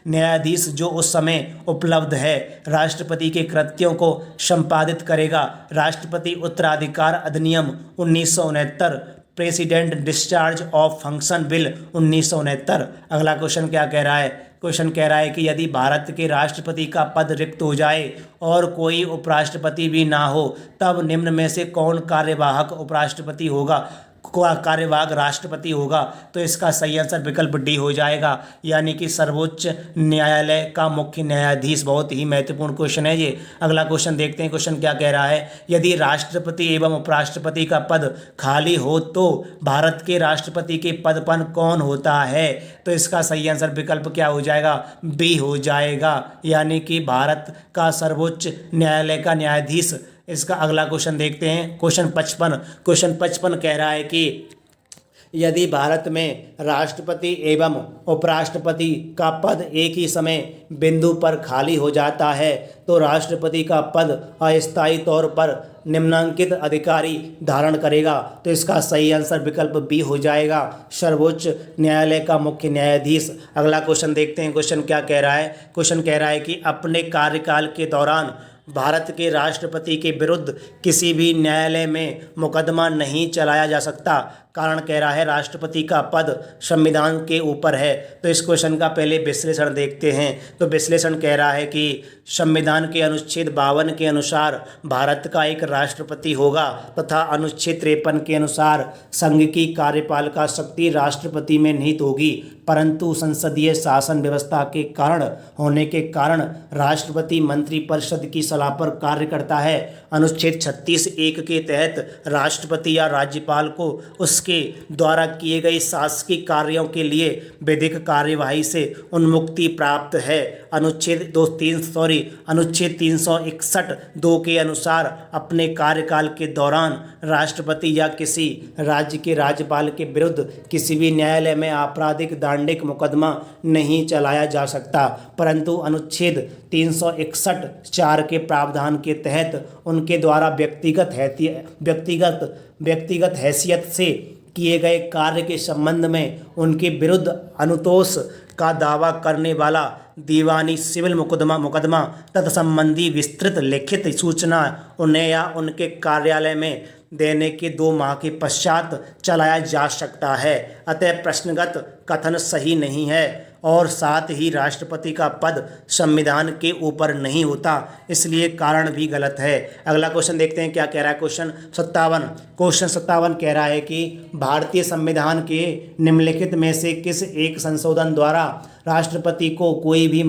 न्यायाधीश जो उस समय उपलब्ध है राष्ट्रपति के कृत्यों को संपादित करेगा। राष्ट्रपति उत्तराधिकार अधिनियम 1969, president discharge of function bill 1969। अगला क्वेश्चन क्या कह रहा है? क्वेश्चन कह रहा है कि यदि भारत के राष्ट्रपति का पद रिक्त हो जाए और कोई उपराष्ट्रपति भी ना हो तब निम्न में से कौन कार्यवाहक राष्ट्रपति होगा? तो इसका सही आंसर विकल्प डी हो जाएगा, यानी कि सर्वोच्च न्यायालय का मुख्य न्यायाधीश। बहुत ही महत्वपूर्ण क्वेश्चन है ये। अगला क्वेश्चन देखते हैं, क्वेश्चन क्या कह रहा है? यदि राष्ट्रपति एवं उपराष्ट्रपति का पद खाली हो तो भारत के राष्ट्रपति के पद पर कौन होता है? तो इसका सही आंसर विकल्प क्या हो जाएगा? बी हो जाएगा, यानी कि भारत का सर्वोच्च न्यायालय का न्यायाधीश। इसका अगला क्वेश्चन देखते हैं, क्वेश्चन 55 कह रहा है कि यदि भारत में राष्ट्रपति एवं उपराष्ट्रपति का पद एक ही समय बिंदु पर खाली हो जाता है तो राष्ट्रपति का पद अस्थायी तौर पर निम्नांकित अधिकारी धारण करेगा। तो इसका सही आंसर विकल्प बी हो जाएगा, सर्वोच्च न्यायालय का मुख्य न्यायाधीश। अगला क्वेश्चन देखते हैं, क्वेश्चन क्या कह रहा है? क्वेश्चन कह रहा है कि अपने कार्यकाल के दौरान भारत के राष्ट्रपति के विरुद्ध किसी भी न्यायालय में मुकदमा नहीं चलाया जा सकता। कारण कह रहा है राष्ट्रपति का पद संविधान के ऊपर है। तो इस क्वेश्चन का पहले विश्लेषण देखते हैं। तो विश्लेषण कह रहा है कि संविधान के अनुच्छेद 52 के अनुसार भारत का एक राष्ट्रपति होगा तथा अनुच्छेद 53 के अनुसार संघ की कार्यपालिका शक्ति राष्ट्रपति में निहित होगी, परंतु संसदीय शासन व्यवस्था के कारण होने के कारण राष्ट्रपति मंत्रिपरिषद की सलाह पर कार्य करता है। अनुच्छेद 36(1) के तहत राष्ट्रपति या राज्यपाल को उसके द्वारा किए गए शासकीय कार्यों के लिए विधिक कार्यवाही से उन्मुक्ति प्राप्त है। अनुच्छेद 361(2) के अनुसार अपने कार्यकाल के दौरान राष्ट्रपति या किसी राज्य के राज्यपाल के विरुद्ध किसी भी न्यायालय में आपराधिक दांडिक मुकदमा नहीं चलाया जा सकता, परंतु अनुच्छेद 361(4) के प्रावधान के तहत उनके द्वारा व्यक्तिगत हैसियत से किए गए कार्य के संबंध में उनके विरुद्ध अनुतोष का दावा करने वाला दीवानी सिविल मुकदमा तत्संबंधी विस्तृत लिखित सूचना उन्हें या उनके कार्यालय में देने के 2 माह के पश्चात चलाया जा सकता है। अतः प्रश्नगत कथन सही नहीं है और साथ ही राष्ट्रपति का पद संविधान के ऊपर नहीं होता, इसलिए कारण भी गलत है। अगला क्वेश्चन देखते हैं क्या कह रहा है। क्वेश्चन 57 कह रहा है कि भारतीय संविधान के निम्नलिखित में से किस एक संशोधन द्वारा राष्ट्रपति को कोई भी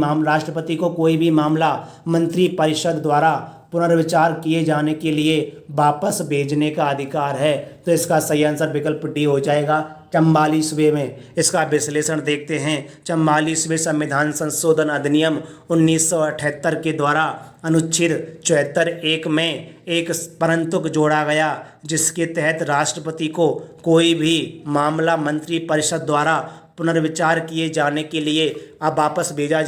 मामला मंत्रिपरिषद द्वारा पुनर्विचार किए जाने के लिए वापस भेजने का अधिकार है? तो इसका सही आंसर विकल्प डी हो जाएगा, 44वें में। इसका विश्लेषण देखते हैं। 44वें संविधान संशोधन अधिनियम 1978 के द्वारा अनुच्छेद 74(1) में एक परंतु जोड़ा गया, जिसके तहत राष्ट्रपति को कोई भी मामला मंत्रिपरिषद द्वारा पुनर्विचार किए जाने के लिए अब वापस भेजा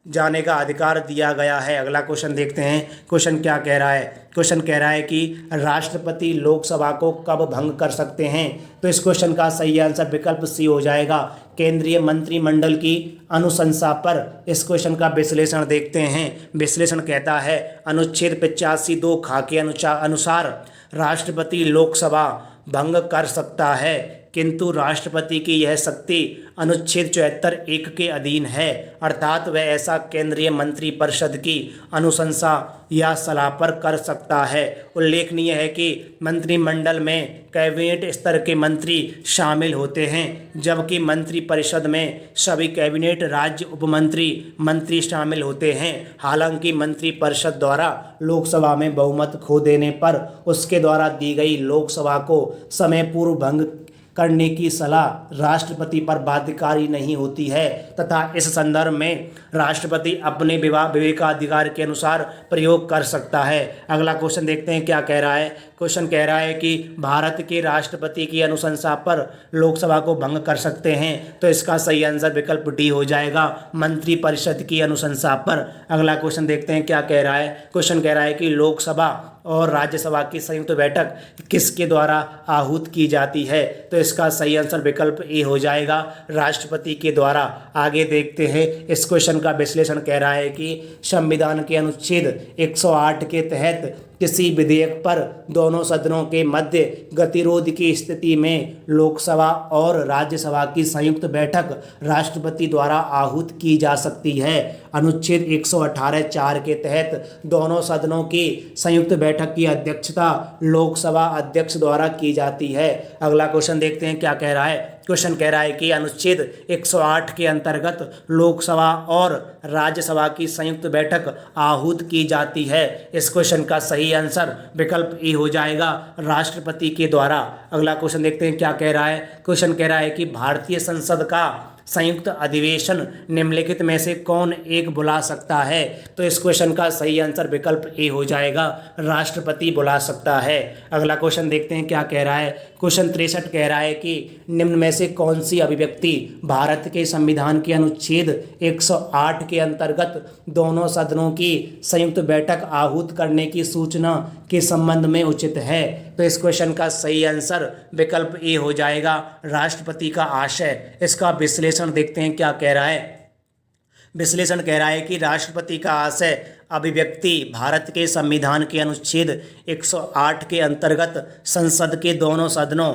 जाने का अधिकार दिया गया है। अगला क्वेश्चन देखते हैं। क्वेश्चन क्या कह रहा है? क्वेश्चन कह रहा है कि राष्ट्रपति लोकसभा को कब भंग कर सकते हैं? तो इस क्वेश्चन का सही आंसर विकल्प सी हो जाएगा, केंद्रीय मंत्रिमंडल की अनुशंसा पर। इस क्वेश्चन का विश्लेषण देखते हैं। विश्लेषण कहता है अनुच्छेद 85(2) ख के अनुसार राष्ट्रपति लोकसभा भंग कर सकता है, किंतु राष्ट्रपति की यह शक्ति अनुच्छेद 74(1) के अधीन है, अर्थात वह ऐसा केंद्रीय मंत्रिपरिषद की अनुशंसा या सलाह पर कर सकता है। उल्लेखनीय है कि मंत्रिमंडल में कैबिनेट स्तर के मंत्री शामिल होते हैं, जबकि मंत्रिपरिषद में सभी कैबिनेट राज्य मंत्री शामिल होते हैं। हालांकि मंत्रिपरिषद द्वारा लोकसभा में बहुमत खो देने पर उसके द्वारा दी गई लोकसभा को समय पूर्व भंग करने की सलाह राष्ट्रपति पर बाध्यकारी नहीं होती है तथा इस संदर्भ में राष्ट्रपति अपने विवेकाधिकार के अनुसार प्रयोग कर सकता है। अगला क्वेश्चन देखते हैं क्या कह रहा है। क्वेश्चन कह रहा है कि भारत के राष्ट्रपति की अनुशंसा पर लोकसभा को भंग कर सकते हैं, तो इसका सही आंसर विकल्प डी हो जाएगा, मंत्रिपरिषद की अनुशंसा पर। अगला क्वेश्चन देखते हैं क्या कह रहा है। क्वेश्चन कह रहा है कि लोकसभा और राज्यसभा की संयुक्त बैठक किसके द्वारा आहूत की जाती है, तो इसका सही आंसर विकल्प ए हो जाएगा, राष्ट्रपति के द्वारा। आगे देखते हैं इस क्वेश्चन का विश्लेषण। कह रहा है कि संविधान के अनुच्छेद 108 के तहत किसी विधेयक पर दोनों सदनों के मध्य गतिरोध की स्थिति में लोकसभा और राज्यसभा की संयुक्त बैठक राष्ट्रपति द्वारा आहूत की जा सकती है। अनुच्छेद 118(4) के तहत दोनों सदनों की संयुक्त बैठक की अध्यक्षता लोकसभा अध्यक्ष द्वारा की जाती है। अगला क्वेश्चन देखते हैं क्या कह रहा है। क्वेश्चन कह रहा है कि अनुच्छेद 108 के अंतर्गत लोकसभा और राज्यसभा की संयुक्त बैठक आहूत की जाती है। इस क्वेश्चन का सही आंसर विकल्प ए हो जाएगा, राष्ट्रपति के द्वारा। अगला क्वेश्चन देखते हैं क्या कह रहा है। क्वेश्चन कह रहा है कि भारतीय संसद का संयुक्त अधिवेशन निम्नलिखित में से कौन एक बुला सकता है, तो इस क्वेश्चन का सही आंसर विकल्प ए हो जाएगा, राष्ट्रपति बुला सकता है। अगला क्वेश्चन देखते हैं क्या कह रहा है। क्वेश्चन 63 कह रहा है कि निम्न में से कौन सी अभिव्यक्ति भारत के संविधान के अनुच्छेद 108 के अंतर्गत दोनों सदनों की संयुक्त बैठक आहूत करने की सूचना के संबंध में उचित है, तो इस क्वेश्चन का सही आंसर विकल्प ए हो जाएगा, राष्ट्रपति का आशय। इसका विश्लेषण देखते हैं क्या कह रहा है। विश्लेषण कह रहा है कि राष्ट्रपति का आशय अभिव्यक्ति भारत के संविधान के अनुच्छेद 108 के अंतर्गत संसद के दोनों सदनों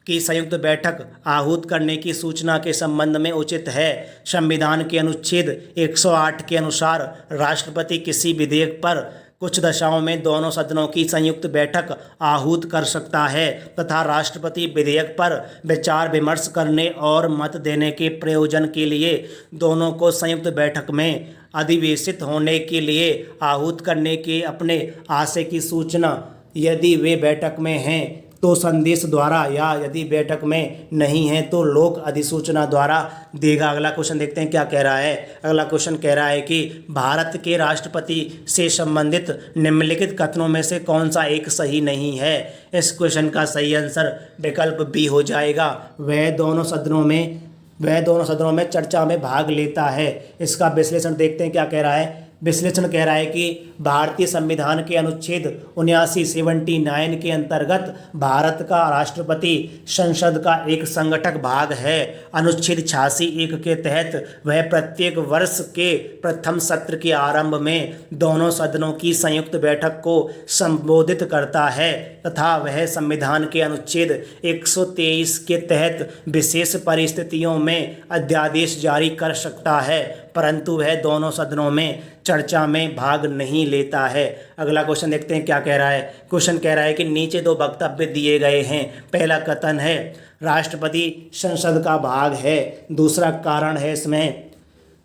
की संयुक्त बैठक आहूत करने की सूचना के संबंध में उचित है। संविधान के अनुच्छेद 108 के अनुसार राष्ट्रपति किसी विधेयक पर कुछ दशाओं में दोनों सदनों की संयुक्त बैठक आहूत कर सकता है तथा राष्ट्रपति विधेयक पर विचार विमर्श करने और मत देने के प्रयोजन के लिए दोनों को संयुक्त बैठक में अधिवेशित होने के लिए आहूत करने के अपने आशय की सूचना यदि वे बैठक में हैं तो संदेश द्वारा या यदि बैठक में नहीं है तो लोक अधिसूचना द्वारा देगा। अगला क्वेश्चन देखते हैं क्या कह रहा है। अगला क्वेश्चन कह रहा है कि भारत के राष्ट्रपति से संबंधित निम्नलिखित कथनों में से कौन सा एक सही नहीं है। इस क्वेश्चन का सही आंसर विकल्प बी हो जाएगा, वह दोनों सदनों में चर्चा में भाग लेता है। इसका विश्लेषण देखते हैं क्या कह रहा है। विश्लेषण कह रहा है कि भारतीय संविधान के अनुच्छेद 79 के अंतर्गत भारत का राष्ट्रपति संसद का एक संगठक भाग है। अनुच्छेद 86(1) के तहत वह प्रत्येक वर्ष के प्रथम सत्र के आरंभ में दोनों सदनों की संयुक्त बैठक को संबोधित करता है तथा वह संविधान के अनुच्छेद 123 के तहत विशेष परिस्थितियों में अध्यादेश जारी कर सकता है, परंतु वह दोनों सदनों में चर्चा में भाग नहीं लेता है। अगला क्वेश्चन देखते हैं क्या कह रहा है। क्वेश्चन कह रहा है कि नीचे दो वक्तव्य दिए गए हैं। पहला कथन है राष्ट्रपति संसद का भाग है, दूसरा कारण है इसमें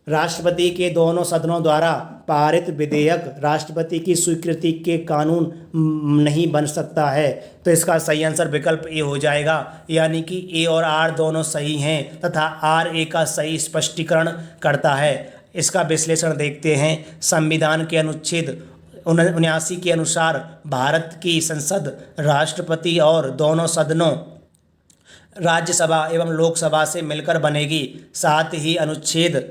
राष्ट्रपति के दोनों सदनों द्वारा पारित विधेयक राष्ट्रपति की स्वीकृति के कानून नहीं बन सकता है, तो इसका सही आंसर विकल्प ए हो जाएगा, यानी कि ए और आर दोनों सही हैं तथा आर ए का सही स्पष्टीकरण करता है। इसका विश्लेषण देखते हैं। संविधान के अनुच्छेद 79 के अनुसार भारत की संसद राष्ट्रपति और दोनों सदनों राज्यसभा एवं लोकसभा से मिलकर बनेगी। साथ ही अनुच्छेद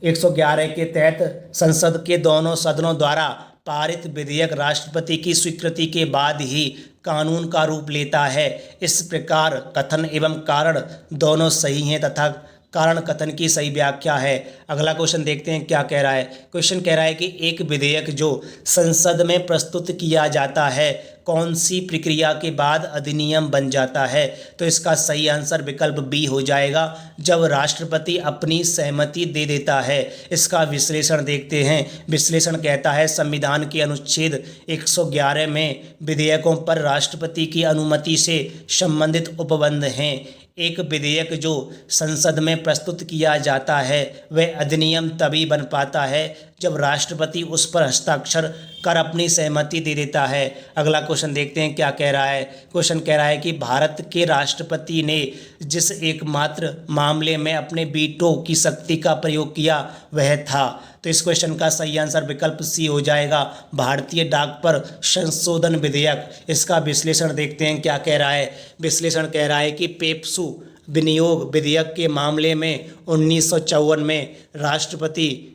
111 के तहत संसद के दोनों सदनों द्वारा पारित विधेयक राष्ट्रपति की स्वीकृति के बाद ही कानून का रूप लेता है। इस प्रकार कथन एवं कारण दोनों सही हैं तथा कारण कथन की सही व्याख्या है। अगला क्वेश्चन देखते हैं क्या कह रहा है। क्वेश्चन कह रहा है कि एक विधेयक जो संसद में प्रस्तुत किया जाता है कौन सी प्रक्रिया के बाद अधिनियम बन जाता है, तो इसका सही आंसर विकल्प बी हो जाएगा, जब राष्ट्रपति अपनी सहमति दे देता है। इसका विश्लेषण देखते हैं। विश्लेषण कहता है संविधान के अनुच्छेद 111 में विधेयकों पर राष्ट्रपति की अनुमति से संबंधित उपबंध हैं। एक विधेयक जो संसद में प्रस्तुत किया जाता है वह अधिनियम तभी बन पाता है जब राष्ट्रपति उस पर हस्ताक्षर कर अपनी सहमति दे देता है। अगला क्वेश्चन देखते हैं क्या कह रहा है। क्वेश्चन कह रहा है कि भारत के राष्ट्रपति ने जिस एकमात्र मामले में अपने वीटो की शक्ति का प्रयोग किया वह था। तो इस क्वेश्चन का सही आंसर विकल्प सी हो जाएगा, भारतीय डाक पर संशोधन विधेयक। इसका विश्लेषण देखते हैं क्या कह रहा है। विश्लेषण कह रहा है कि पेप्सू विनियोग विधेयक के मामले में 1954 में राष्ट्रपति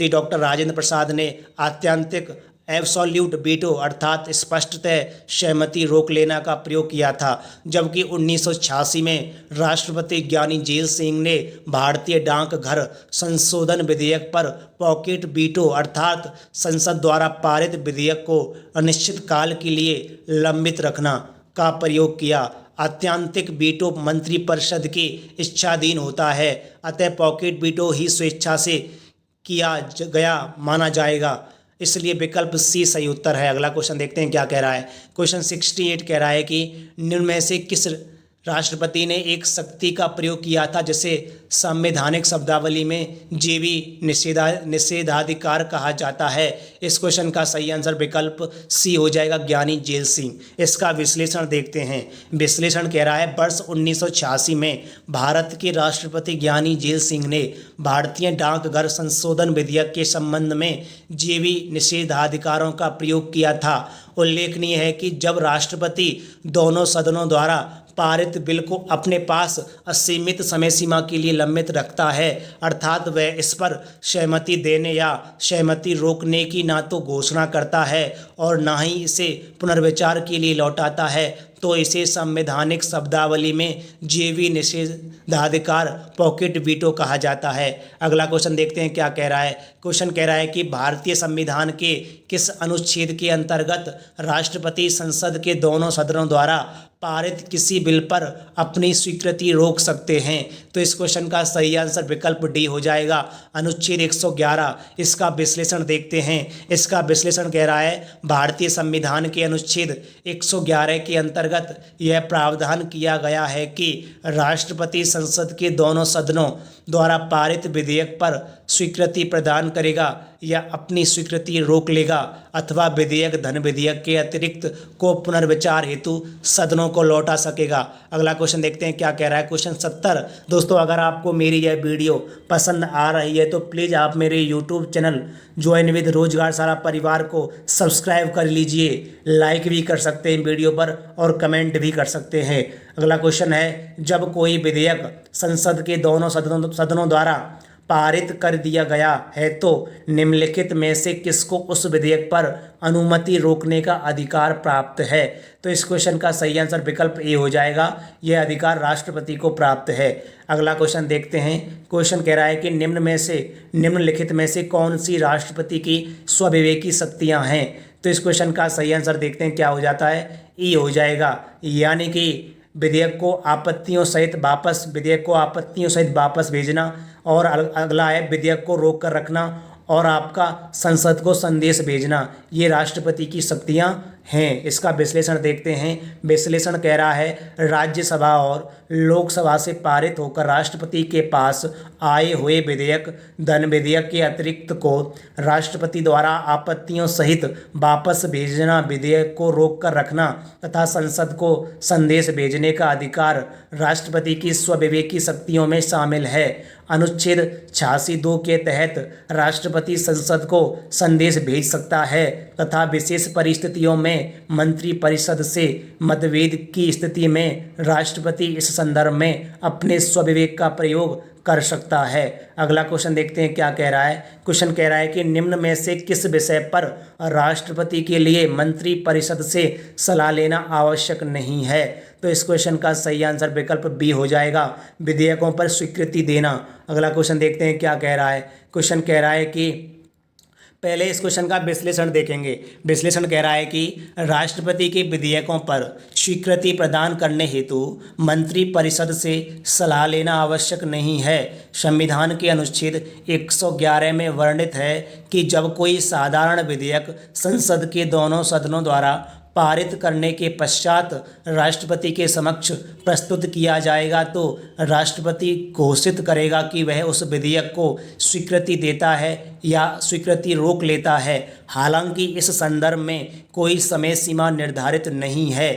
डॉक्टर राजेंद्र प्रसाद ने आत्यंतिक एब्सोल्यूट वीटो अर्थात स्पष्टतः सहमति रोक लेना का प्रयोग किया था, जबकि 1986 में राष्ट्रपति ज्ञानी जेल सिंह ने भारतीय डाकघर संशोधन विधेयक पर पॉकेट वीटो अर्थात संसद द्वारा पारित विधेयक को अनिश्चित काल के लिए लंबित रखना का प्रयोग किया। आत्यंतिक वीटो मंत्रिपरिषद की इच्छाधीन होता है, अतः पॉकेट वीटो ही स्वेच्छा से किया गया माना जाएगा, इसलिए विकल्प सी सही उत्तर है। अगला क्वेश्चन देखते हैं क्या कह रहा है। क्वेश्चन 68 कह रहा है कि निम्न में से किस राष्ट्रपति ने एक शक्ति का प्रयोग किया था जिसे संवैधानिक शब्दावली में जीवी निषेधाधिकार कहा जाता है। इस क्वेश्चन का सही आंसर विकल्प सी हो जाएगा, ज्ञानी जेल सिंह। इसका विश्लेषण देखते हैं। विश्लेषण कह रहा है वर्ष 1986 में भारत के राष्ट्रपति ज्ञानी जेल सिंह ने भारतीय डाकघर संशोधन विधेयक के संबंध में जीवी निषेधाधिकारों का प्रयोग किया था। उल्लेखनीय है कि जब राष्ट्रपति दोनों सदनों द्वारा पारित बिल को अपने पास असीमित समय सीमा के लिए लंबित रखता है, अर्थात वह इस पर सहमति देने या सहमति रोकने की ना तो घोषणा करता है और ना ही इसे पुनर्विचार के लिए लौटाता है, तो इसे संवैधानिक शब्दावली में जीवी निषेधाधिकार पॉकेट वीटो कहा जाता है। अगला क्वेश्चन देखते हैं क्या कह रहा है। क्वेश्चन कह रहा है कि भारतीय संविधान के किस अनुच्छेद के अंतर्गत राष्ट्रपति संसद के दोनों सदनों द्वारा पारित किसी बिल पर अपनी स्वीकृति रोक सकते हैं। तो इस क्वेश्चन का सही आंसर विकल्प डी हो जाएगा, अनुच्छेद 111। इसका विश्लेषण देखते हैं। इसका विश्लेषण कह रहा है भारतीय संविधान के अनुच्छेद 111 के अंतर्गत यह प्रावधान किया गया है कि राष्ट्रपति संसद के दोनों सदनों द्वारा पारित विधेयक पर स्वीकृति प्रदान करेगा या अपनी स्वीकृति रोक लेगा अथवा विधेयक धन विधेयक के अतिरिक्त को पुनर्विचार हेतु सदनों को लौटा सकेगा। अगला क्वेश्चन देखते हैं क्या कह रहा है। क्वेश्चन 70। दोस्तों, अगर आपको मेरी यह वीडियो पसंद आ रही है तो प्लीज़ आप मेरे यूट्यूब चैनल ज्वाइन विद रोजगारशाला परिवार को सब्सक्राइब कर लीजिए, लाइक भी कर सकते हैं वीडियो पर और कमेंट भी कर सकते हैं। अगला क्वेश्चन है, जब कोई विधेयक संसद के दोनों सदनों द्वारा पारित कर दिया गया है तो निम्नलिखित में से किसको उस विधेयक पर अनुमति रोकने का अधिकार प्राप्त है। तो इस क्वेश्चन का सही आंसर विकल्प ए हो जाएगा, यह अधिकार राष्ट्रपति को प्राप्त है। अगला क्वेश्चन देखते हैं। क्वेश्चन कह रहा है कि निम्नलिखित में से कौन सी राष्ट्रपति की स्वविवेकी शक्तियां हैं। तो इस क्वेश्चन का सही आंसर देखते हैं क्या हो जाता है, ई हो जाएगा, यानी कि विधेयक को आपत्तियों सहित वापस भेजना, और अगला है विधेयक को रोक कर रखना और आपका संसद को संदेश भेजना। ये राष्ट्रपति की शक्तियां हैं। इसका विश्लेषण देखते हैं। विश्लेषण कह रहा है राज्यसभा और लोकसभा से पारित होकर राष्ट्रपति के पास आए हुए विधेयक धन विधेयक के अतिरिक्त को राष्ट्रपति द्वारा आपत्तियों सहित वापस भेजना, विधेयक को रोक कर रखना तथा संसद को संदेश भेजने का अधिकार राष्ट्रपति की स्वविवेकी शक्तियों में शामिल है। अनुच्छेद 86(2) के तहत राष्ट्रपति संसद को संदेश भेज सकता है तथा विशेष परिस्थितियों में मंत्रिपरिषद से मतभेद की स्थिति में राष्ट्रपति इस संदर्भ में अपने स्वविवेक का प्रयोग कर सकता है। अगला क्वेश्चन देखते हैं क्या कह रहा है। क्वेश्चन कह रहा है कि निम्न में से किस विषय पर राष्ट्रपति के लिए मंत्रिपरिषद से सलाह लेना आवश्यक नहीं है। तो इस क्वेश्चन का सही आंसर विकल्प बी हो जाएगा, विधेयकों पर स्वीकृति देना। अगला क्वेश्चन देखते हैं क्या कह रहा है। क्वेश्चन कह रहा है कि पहले इस क्वेश्चन का विश्लेषण देखेंगे। विश्लेषण कह रहा है कि राष्ट्रपति के विधेयकों पर स्वीकृति प्रदान करने हेतु मंत्रिपरिषद से सलाह लेना आवश्यक नहीं है। संविधान के अनुच्छेद 111 में वर्णित है कि जब कोई साधारण विधेयक संसद के दोनों सदनों द्वारा पारित करने के पश्चात राष्ट्रपति के समक्ष प्रस्तुत किया जाएगा तो राष्ट्रपति घोषित करेगा कि वह उस विधेयक को स्वीकृति देता है या स्वीकृति रोक लेता है। हालांकि इस संदर्भ में कोई समय सीमा निर्धारित नहीं है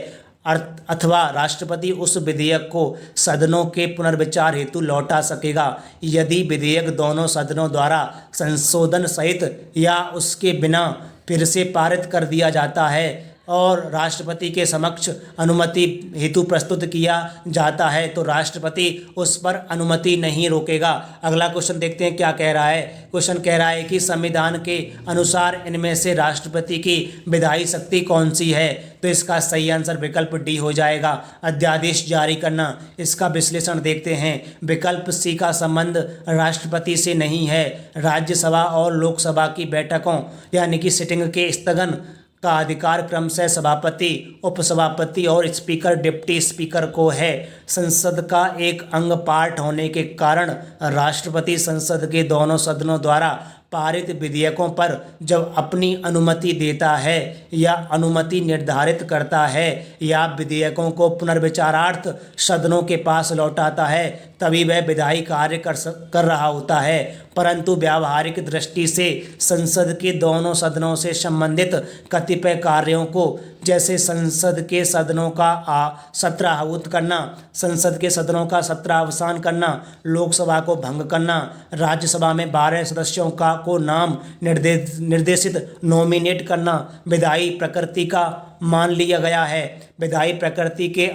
अथवा राष्ट्रपति उस विधेयक को सदनों के पुनर्विचार हेतु लौटा सकेगा यदि विधेयक दोनों सदनों द्वारा संशोधन सहित या उसके बिना फिर से पारित कर दिया जाता है और राष्ट्रपति के समक्ष अनुमति हेतु प्रस्तुत किया जाता है तो राष्ट्रपति उस पर अनुमति नहीं रोकेगा। अगला क्वेश्चन देखते हैं क्या कह रहा है। क्वेश्चन कह रहा है कि संविधान के अनुसार इनमें से राष्ट्रपति की विधायी शक्ति कौन सी है, तो इसका सही आंसर विकल्प डी हो जाएगा, अध्यादेश जारी करना। इसका विश्लेषण देखते हैं। विकल्प सी का संबंध राष्ट्रपति से नहीं है। राज्यसभा और लोकसभा की बैठकों यानी कि सिटिंग के स्थगन का अधिकार क्रमशः सभापति, उपसभापति और स्पीकर, डिप्टी स्पीकर को है। संसद का एक अंग पार्ट होने के कारण राष्ट्रपति संसद के दोनों सदनों द्वारा पारित विधेयकों पर जब अपनी अनुमति देता है या अनुमति निर्धारित करता है या विधेयकों को पुनर्विचारार्थ सदनों के पास लौटाता है तभी वह विधायी कार्य कर रहा होता है। परंतु व्यावहारिक दृष्टि से संसद के दोनों सदनों से संबंधित कतिपय कार्यों को जैसे संसद के सदनों का सत्र आहूत करना, संसद के सदनों का सत्र अवसान करना, लोकसभा को भंग करना, राज्यसभा में 12 सदस्यों को नाम निर्देशित नॉमिनेट करना विधायी प्रकृति का मान लिया गया है। विधायी प्रकृति के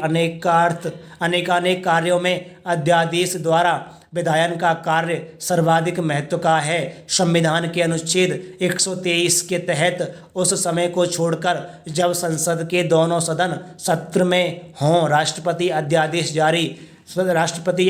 अनेकानेक कार्यों में अध्यादेश द्वारा विधायन का कार्य सर्वाधिक महत्व का है। संविधान के अनुच्छेद 123 के तहत उस समय को छोड़कर जब संसद के दोनों सदन सत्र में हों राष्ट्रपति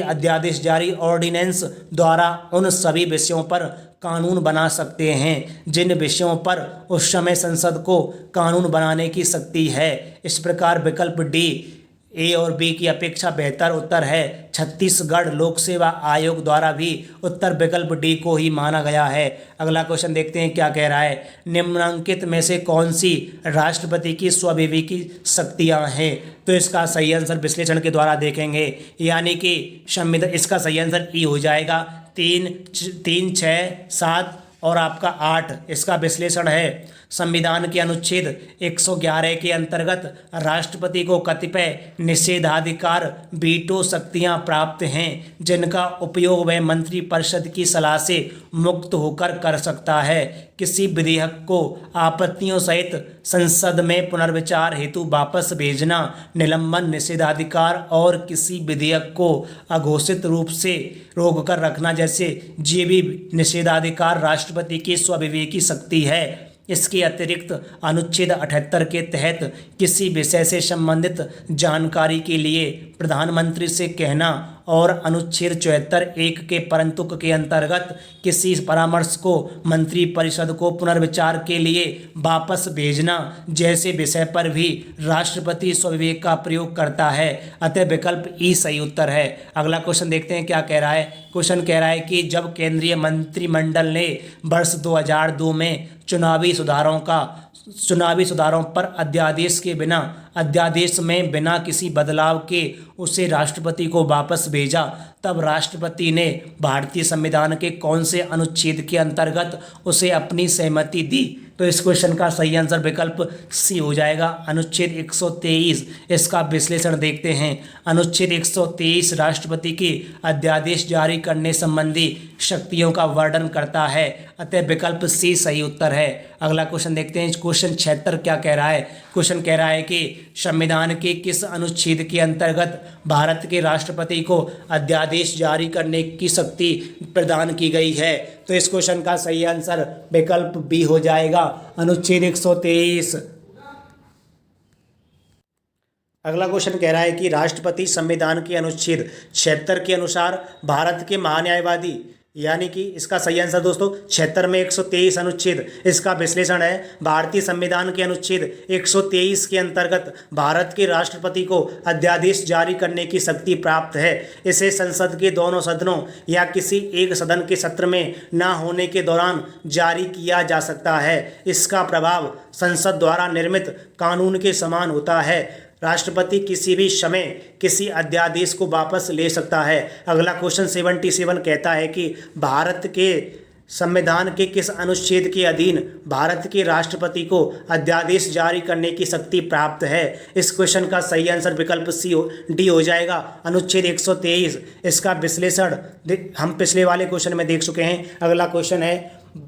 अध्यादेश जारी ऑर्डिनेंस द्वारा उन सभी विषयों पर कानून बना सकते हैं जिन विषयों पर उस समय संसद को कानून बनाने की शक्ति है। इस प्रकार विकल्प डी ए और बी की अपेक्षा बेहतर उत्तर है। छत्तीसगढ़ लोक सेवा आयोग द्वारा भी उत्तर विकल्प डी को ही माना गया है। अगला क्वेश्चन देखते हैं क्या कह रहा है। निम्नलिखित में से कौन सी राष्ट्रपति की स्वविवेकी शक्तियां हैं, तो इसका सही आंसर विश्लेषण के द्वारा देखेंगे। यानी कि संविधान, इसका सही आंसर ई हो जाएगा। 3, 6, 7 और आपका 8 इसका विश्लेषण है। संविधान के अनुच्छेद 111 के अंतर्गत राष्ट्रपति को कतिपय निषेधाधिकार वीटो शक्तियां प्राप्त हैं जिनका उपयोग वह मंत्रिपरिषद की सलाह से मुक्त होकर कर सकता है। किसी विधेयक को आपत्तियों सहित संसद में पुनर्विचार हेतु वापस भेजना, निलंबन, निषेधाधिकार और किसी विधेयक को अघोषित रूप से रोक कर रखना जैसे ये भी निषेधाधिकार राष्ट्रपति की स्वविवेकी शक्ति है। इसके अतिरिक्त अनुच्छेद 78 के तहत किसी विषय से संबंधित जानकारी के लिए प्रधानमंत्री से कहना और अनुच्छेद 74(1) के परंतुक के अंतर्गत किसी परामर्श को मंत्रिपरिषद को पुनर्विचार के लिए वापस भेजना जैसे विषय पर भी राष्ट्रपति स्वविवेक का प्रयोग करता है। अतः विकल्प ई सही उत्तर है। अगला क्वेश्चन देखते हैं क्या कह रहा है। क्वेश्चन कह रहा है कि जब केंद्रीय मंत्रिमंडल ने वर्ष 2002 में चुनावी सुधारों पर अध्यादेश में बिना किसी बदलाव के उसे राष्ट्रपति को वापस भेजा, तब राष्ट्रपति ने भारतीय संविधान के कौन से अनुच्छेद के अंतर्गत उसे अपनी सहमति दी, तो इस क्वेश्चन का सही आंसर विकल्प सी हो जाएगा, अनुच्छेद 123। इसका विश्लेषण देखते हैं। अनुच्छेद 123 राष्ट्रपति की अध्यादेश जारी करने संबंधी शक्तियों का वर्णन करता है, अतः विकल्प सी सही उत्तर है। अगला क्वेश्चन देखते हैं। क्वेश्चन 76 क्या कह रहा है। क्वेश्चन कह रहा है कि संविधान के किस अनुच्छेद के अंतर्गत भारत के राष्ट्रपति को अध्यादेश जारी करने की शक्ति प्रदान की गई है, तो इस क्वेश्चन का सही आंसर विकल्प बी हो जाएगा, अनुच्छेद 123। अगला क्वेश्चन कह रहा है कि राष्ट्रपति संविधान के अनुच्छेद 76 के अनुसार भारत के महान्यायवादी यानी कि इसका सही आंसर दोस्तों 76 में 123 अनुच्छेद इसका विश्लेषण है। भारतीय संविधान के अनुच्छेद 123 के अंतर्गत भारत के राष्ट्रपति को अध्यादेश जारी करने की शक्ति प्राप्त है। इसे संसद के दोनों सदनों या किसी एक सदन के सत्र में न होने के दौरान जारी किया जा सकता है। इसका प्रभाव संसद द्वारा निर्मित कानून के समान होता है। राष्ट्रपति किसी भी समय किसी अध्यादेश को वापस ले सकता है। अगला क्वेश्चन 77 कहता है कि भारत के संविधान के किस अनुच्छेद के अधीन भारत के राष्ट्रपति को अध्यादेश जारी करने की शक्ति प्राप्त है। इस क्वेश्चन का सही आंसर विकल्प डी हो जाएगा, अनुच्छेद 123। इसका विश्लेषण हम पिछले वाले क्वेश्चन में देख चुके हैं। अगला क्वेश्चन है,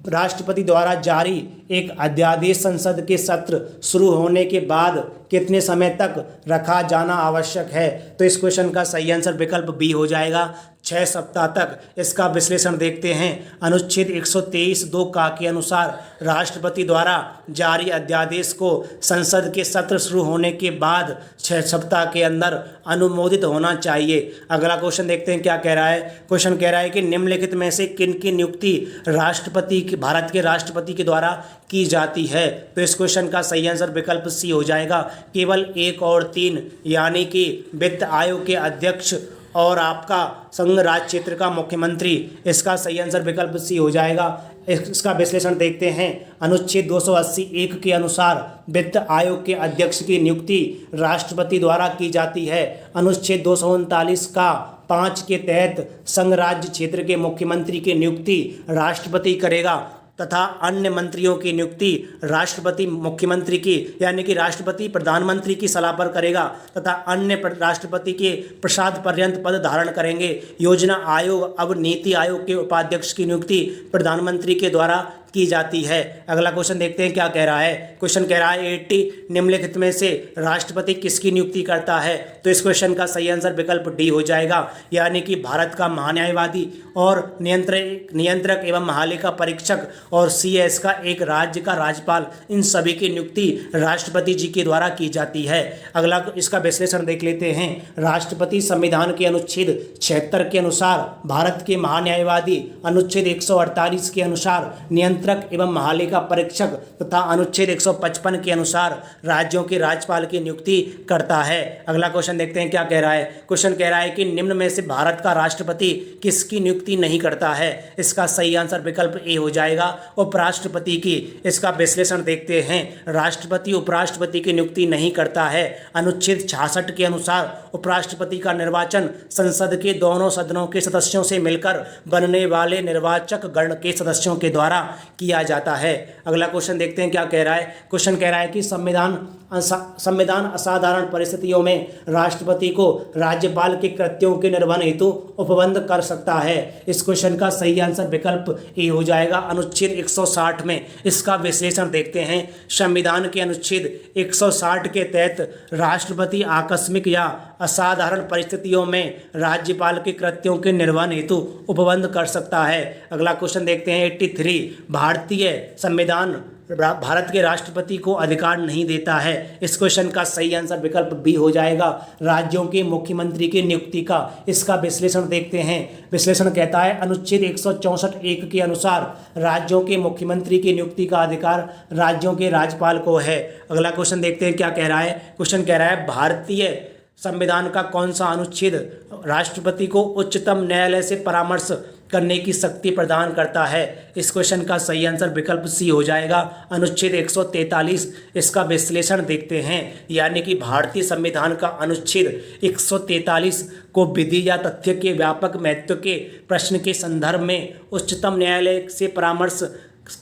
राष्ट्रपति द्वारा जारी एक अध्यादेश संसद के सत्र शुरू होने के बाद कितने समय तक रखा जाना आवश्यक है। तो इस क्वेश्चन का सही आंसर विकल्प बी हो जाएगा, 6 सप्ताह तक। इसका विश्लेषण देखते हैं। अनुच्छेद 123(2) का के अनुसार राष्ट्रपति द्वारा जारी अध्यादेश को संसद के सत्र शुरू होने के बाद 6 सप्ताह के अंदर अनुमोदित होना चाहिए। अगला क्वेश्चन देखते हैं क्या कह रहा है। क्वेश्चन कह रहा है कि निम्नलिखित में से किन की नियुक्ति भारत के राष्ट्रपति के द्वारा की जाती है। तो इस क्वेश्चन का सही आंसर विकल्प सी हो जाएगा, केवल 1 और 3, यानी कि वित्त आयोग के अध्यक्ष और आपका संघ राज्य क्षेत्र का मुख्यमंत्री। इसका सही आंसर विकल्प सी हो जाएगा। इसका विश्लेषण देखते हैं। अनुच्छेद 280(1) के अनुसार वित्त आयोग के अध्यक्ष की नियुक्ति राष्ट्रपति द्वारा की जाती है। अनुच्छेद 239 का 5 के तहत संघ राज्य क्षेत्र के मुख्यमंत्री की नियुक्ति राष्ट्रपति करेगा तथा अन्य मंत्रियों की नियुक्ति राष्ट्रपति मुख्यमंत्री की यानी कि राष्ट्रपति प्रधानमंत्री की सलाह पर करेगा तथा अन्य राष्ट्रपति के प्रसाद पर्यंत पद धारण करेंगे। योजना आयोग अब नीति आयोग के उपाध्यक्ष की नियुक्ति प्रधानमंत्री के द्वारा की जाती है। अगला क्वेश्चन देखते हैं क्या कह रहा है। क्वेश्चन कह रहा है 80 निम्नलिखित में से राष्ट्रपति किसकी नियुक्ति करता है। तो इस क्वेश्चन का सही आंसर विकल्प डी हो जाएगा, यानी कि भारत का महान्यायवादी और नियंत्रक एवं महालेखा परीक्षक और CS का एक राज्य का राज्यपाल, इन सभी की नियुक्ति राष्ट्रपति जी के द्वारा की जाती है। अगला इसका विश्लेषण देख लेते हैं। राष्ट्रपति संविधान के अनुच्छेद 76 के अनुसार भारत के महान्यायवादी, अनुच्छेद 148 के अनुसार नियंत्रक एवं महालेखा परीक्षक तथा अनुच्छेद 155 के अनुसार राज्यों के राज्यपाल की नियुक्ति करता है। अगला क्वेश्चन देखते हैं क्या कह रहा है। क्वेश्चन कह रहा है कि निम्न में से भारत का राष्ट्रपति किसकी नियुक्ति नहीं करता है। इसका सही आंसर विकल्प ए हो जाएगा, उपराष्ट्रपति की। इसका विश्लेषण देखते हैं। राष्ट्रपति उपराष्ट्रपति की नियुक्ति नहीं करता है। अनुच्छेद 66 के अनुसार उपराष्ट्रपति का निर्वाचन संसद के दोनों सदनों के सदस्यों से मिलकर बनने वाले निर्वाचक गण के सदस्यों के द्वारा किया जाता है। अगला क्वेश्चन देखते हैं क्या कह रहा है। क्वेश्चन कह रहा है कि संविधान असाधारण परिस्थितियों में राष्ट्रपति को राज्यपाल के कृत्यों के निर्वहन हेतु उपबंध कर सकता है। इस क्वेश्चन का सही आंसर विकल्प ए हो जाएगा, अनुच्छेद 160 में। इसका विश्लेषण देखते हैं। संविधान के अनुच्छेद 160 के तहत राष्ट्रपति आकस्मिक या असाधारण परिस्थितियों में राज्यपाल के कृत्यों के निर्वहन हेतु उपबंध कर सकता है। अगला क्वेश्चन देखते हैं 83 भारतीय संविधान भारत के राष्ट्रपति को अधिकार नहीं देता है। इस क्वेश्चन का सही आंसर विकल्प बी हो जाएगा, राज्यों के मुख्यमंत्री की नियुक्ति का। इसका विश्लेषण देखते हैं। विश्लेषण कहता है अनुच्छेद 164(1) के अनुसार राज्यों के मुख्यमंत्री की नियुक्ति का अधिकार राज्यों के राज्यपाल को है। अगला क्वेश्चन देखते हैं क्या कह रहा है। क्वेश्चन कह रहा है भारतीय संविधान का कौन सा अनुच्छेद राष्ट्रपति को उच्चतम न्यायालय से परामर्श करने की शक्ति प्रदान करता है। इस क्वेश्चन का सही आंसर विकल्प सी हो जाएगा, अनुच्छेद 143। इसका विश्लेषण देखते हैं। यानी कि भारतीय संविधान का अनुच्छेद 143 को विधि या तथ्य के व्यापक महत्व के प्रश्न के संदर्भ में उच्चतम न्यायालय से परामर्श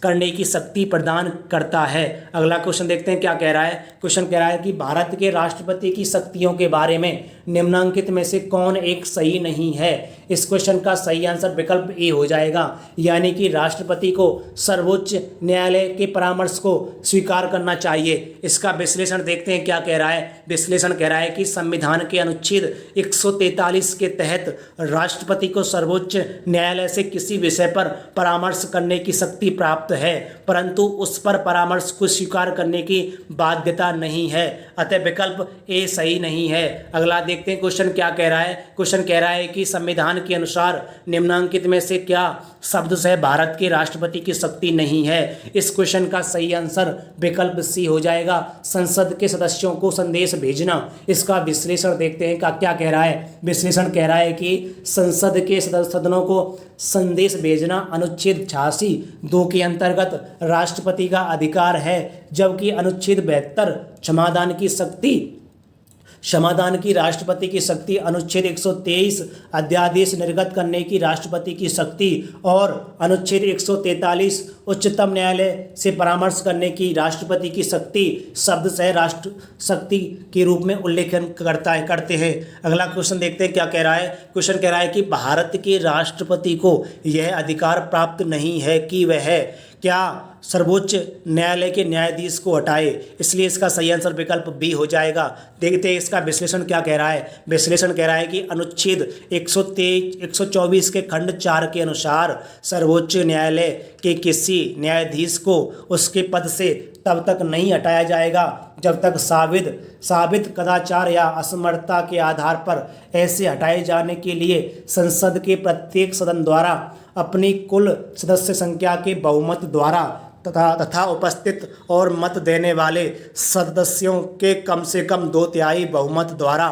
करने की शक्ति प्रदान करता है। अगला क्वेश्चन देखते हैं क्या कह रहा है। क्वेश्चन कह रहा है कि भारत के राष्ट्रपति की शक्तियों के बारे में निम्नलिखित में से कौन एक सही नहीं है। इस क्वेश्चन का सही आंसर विकल्प ए हो जाएगा, यानी कि राष्ट्रपति को सर्वोच्च न्यायालय के परामर्श को स्वीकार करना चाहिए। इसका विश्लेषण देखते हैं क्या कह रहा है। विश्लेषण कह रहा है कि संविधान के अनुच्छेद 143 के तहत राष्ट्रपति को सर्वोच्च न्यायालय से किसी विषय पर परामर्श करने की शक्ति प्राप्त है, परंतु उस पर परामर्श को स्वीकार करने की बाध्यता नहीं है। अतः विकल्प ए सही नहीं है। अगला देखते हैं क्वेश्चन क्या कह रहा है। क्वेश्चन कह रहा है कि संविधान के अनुसार निम्नलिखित में से क्या शब्द से भारत के राष्ट्रपति की शक्ति नहीं है। इस क्वेश्चन का सही आंसर विकल्प सी हो जाएगा, संसद के सदस्यों को संदेश भेजना। इसका विश्लेषण देखते हैं क्या कह रहा है। विश्लेषण कह रहा है कि संसद के सदनों को संदेश भेजना अनुच्छेद 86(2) के अंतर्गत राष्ट्रपति का अधिकार है, जबकि अनुच्छेद 72 क्षमादान की राष्ट्रपति की शक्ति, अनुच्छेद 123 अध्यादेश निर्गत करने की राष्ट्रपति की शक्ति और अनुच्छेद 143 उच्चतम न्यायालय से परामर्श करने की राष्ट्रपति की शक्ति शब्द से राष्ट्र शक्ति के रूप में उल्लेखन करते हैं। अगला क्वेश्चन देखते हैं क्या कह रहा है। क्वेश्चन कह रहा है कि भारत के राष्ट्रपति को यह अधिकार प्राप्त नहीं है कि वह क्या सर्वोच्च न्यायालय के न्यायाधीश को हटाए, इसलिए इसका सही आंसर विकल्प बी हो जाएगा। देखते हैं इसका विश्लेषण क्या कह रहा है। विश्लेषण कह रहा है कि अनुच्छेद 124 के खंड 4 के अनुसार सर्वोच्च न्यायालय के किसी न्यायाधीश को उसके पद से तब तक नहीं हटाया जाएगा जब तक साबित कदाचार या असमर्थता के आधार पर ऐसे हटाए जाने के लिए संसद के प्रत्येक सदन द्वारा अपनी कुल सदस्य संख्या के बहुमत द्वारा तथा उपस्थित और मत देने वाले सदस्यों के कम से कम 2/3 बहुमत द्वारा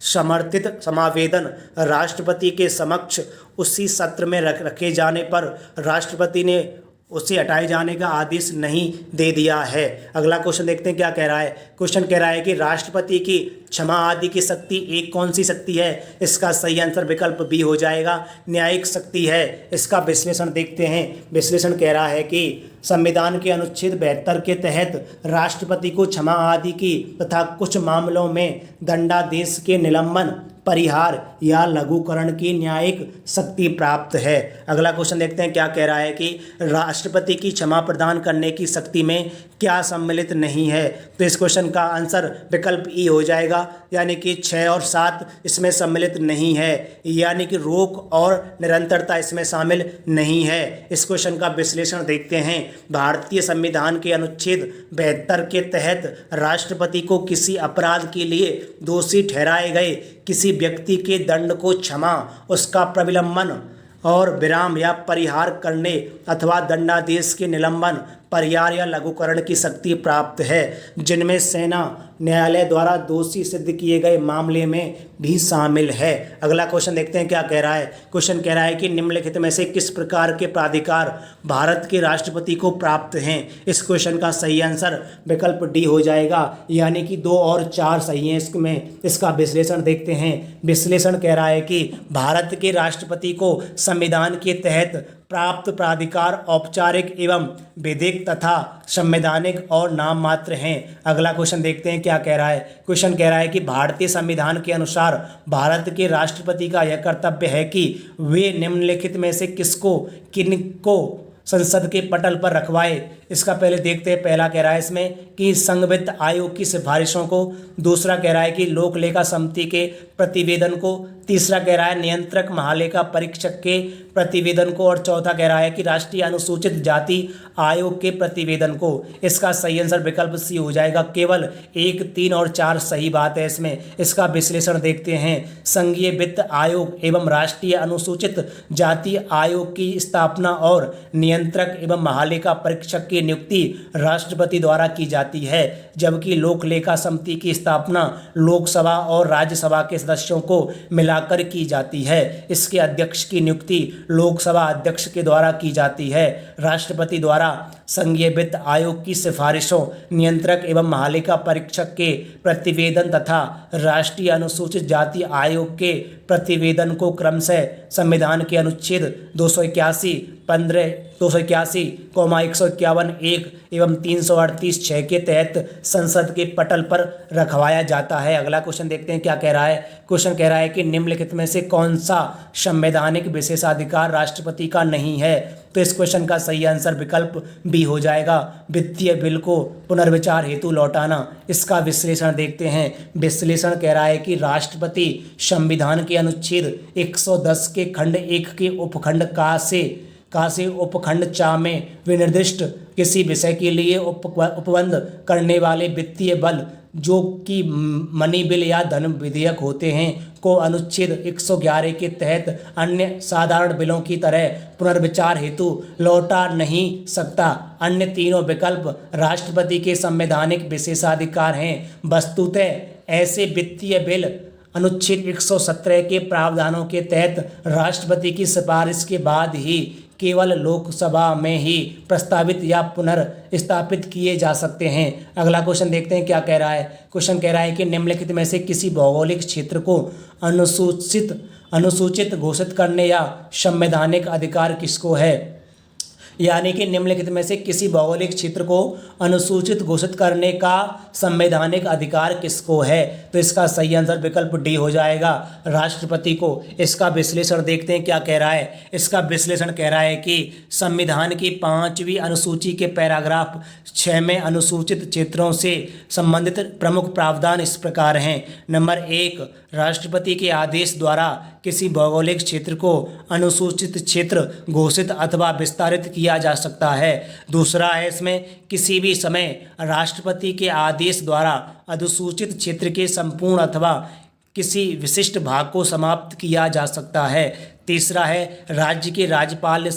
समर्थित समावेदन राष्ट्रपति के समक्ष उसी सत्र में रखे जाने पर राष्ट्रपति ने उसे हटाए जाने का आदेश नहीं दे दिया है। अगला क्वेश्चन देखते हैं क्या कह रहा है। क्वेश्चन कह रहा है कि राष्ट्रपति की क्षमा आदि की शक्ति एक कौन सी शक्ति है, इसका सही आंसर विकल्प बी हो जाएगा, न्यायिक शक्ति है। इसका विश्लेषण देखते हैं। विश्लेषण कह रहा है कि संविधान के अनुच्छेद 72 के तहत राष्ट्रपति को क्षमा आदि की तथा कुछ मामलों में दंडादेश के निलंबन, परिहार या लघुकरण की न्यायिक शक्ति प्राप्त है। अगला क्वेश्चन देखते हैं क्या कह रहा है कि राष्ट्रपति की क्षमा प्रदान करने की शक्ति में क्या सम्मिलित नहीं है। तो इस क्वेश्चन का आंसर विकल्प ई हो जाएगा, यानी कि 6 और 7 इसमें सम्मिलित नहीं है, यानी कि रोक और निरंतरता इसमें शामिल नहीं है। इस क्वेश्चन का विश्लेषण देखते हैं। भारतीय संविधान के अनुच्छेद 72 के तहत राष्ट्रपति को किसी अपराध के लिए दोषी ठहराए गए किसी व्यक्ति के दंड को क्षमा, उसका प्रविलंबन और विराम या परिहार करने अथवा दंडादेश के निलंबन, परिहार या लघुकरण की शक्ति प्राप्त है, जिनमें सेना न्यायालय द्वारा दोषी सिद्ध किए गए मामले में भी शामिल है। अगला क्वेश्चन देखते हैं क्या कह रहा है। क्वेश्चन कह रहा है कि निम्नलिखित में से किस प्रकार के प्राधिकार भारत के राष्ट्रपति को प्राप्त हैं। इस क्वेश्चन का सही आंसर विकल्प डी हो जाएगा, यानी कि 2 और 4 सही हैं। इसमें इसका विश्लेषण देखते हैं। विश्लेषण कह रहा है कि भारत के राष्ट्रपति को संविधान के तहत प्राप्त प्राधिकार औपचारिक एवं विधिक तथा संवैधानिक और नाम मात्र हैं। अगला क्वेश्चन देखते हैं क्या कह रहा है। क्वेश्चन कह रहा है कि भारतीय संविधान के अनुसार भारत के राष्ट्रपति का यह कर्तव्य है कि वे निम्नलिखित में से किनको संसद के पटल पर रखवाए। इसका पहले देखते हैं। पहला कह रहा है इसमें कि संघ वित्त आयोग की सिफारिशों को, दूसरा कह रहा है कि लोक लेखा समिति के प्रतिवेदन को, तीसरा कह रहा है नियंत्रक महालेखा परीक्षक के प्रतिवेदन को और चौथा कह रहा है कि राष्ट्रीय अनुसूचित जाति आयोग के प्रतिवेदन को। इसका सही आंसर विकल्प सी हो जाएगा। केवल 1, 3 और 4 सही बात है इसमें। इसका विश्लेषण देखते हैं। संघीय वित्त आयोग एवं राष्ट्रीय अनुसूचित जाति आयोग की स्थापना और नियंत्रक एवं महालेखा परीक्षक की नियुक्ति राष्ट्रपति द्वारा की जाती है, जबकि लोक लेखा समिति की स्थापना लोकसभा और राज्यसभा के सदस्यों को मिलाकर की जाती है। इसके अध्यक्ष की नियुक्ति लोकसभा अध्यक्ष के द्वारा की जाती है। राष्ट्रपति द्वारा संघीय वित्त आयोग की सिफारिशों, नियंत्रक एवं महालेखा परीक्षक के प्रतिवेदन तथा राष्ट्रीय अनुसूचित जाति आयोग के प्रतिवेदन को क्रमशः संविधान के अनुच्छेद 281, 151 एवं 338(6) के तहत संसद के पटल पर रखवाया जाता है। अगला क्वेश्चन देखते हैं क्या कह रहा है। क्वेश्चन कह रहा है कि निम्नलिखित में से कौन सा संवैधानिक विशेषाधिकार राष्ट्रपति का नहीं है। तो इस क्वेश्चन का सही आंसर विकल्प बी हो जाएगा, वित्तीय बिल को पुनर्विचार हेतु लौटाना। इसका विश्लेषण देखते हैं। विश्लेषण कह रहा है कि राष्ट्रपति संविधान के अनुच्छेद 110 के खंड 1 के उपखंड का से उपखंड 4 में विनिर्दिष्ट किसी विषय के लिए उपबंध करने वाले वित्तीय बल जो कि मनी बिल या धन विधेयक होते हैं को अनुच्छेद 111 के तहत अन्य साधारण बिलों की तरह पुनर्विचार हेतु लौटा नहीं सकता। अन्य तीनों विकल्प राष्ट्रपति के संवैधानिक विशेषाधिकार हैं। वस्तुतः ऐसे वित्तीय बिल अनुच्छेद 117 के प्रावधानों के तहत राष्ट्रपति की सिफारिश के बाद ही केवल लोकसभा में ही प्रस्तावित या पुनर्स्थापित किए जा सकते हैं। अगला क्वेश्चन देखते हैं क्या कह रहा है। क्वेश्चन कह रहा है कि निम्नलिखित में से किसी भौगोलिक क्षेत्र को अनुसूचित घोषित करने या संवैधानिक अधिकार किसको है। यानी कि निम्नलिखित में से किसी भौगोलिक क्षेत्र को अनुसूचित घोषित करने का संवैधानिक अधिकार किसको है। तो इसका सही आंसर विकल्प डी हो जाएगा, राष्ट्रपति को। इसका विश्लेषण देखते हैं क्या कह रहा है। इसका विश्लेषण कह रहा है कि संविधान की 5वीं अनुसूची के पैराग्राफ 6 में अनुसूचित क्षेत्रों से संबंधित प्रमुख प्रावधान इस प्रकार हैं। नंबर 1, राष्ट्रपति के आदेश द्वारा किसी भौगोलिक क्षेत्र को अनुसूचित क्षेत्र घोषित अथवा विस्तारित किया जा सकता है। दूसरा है इसमें किसी भी समय राष्ट्रपति के आदेश द्वारा अनुसूचित क्षेत्र के संपूर्ण अथवा किसी विशिष्ट भाग को समाप्त किया जा सकता है। तीसरा है राज्य के राज्यपाल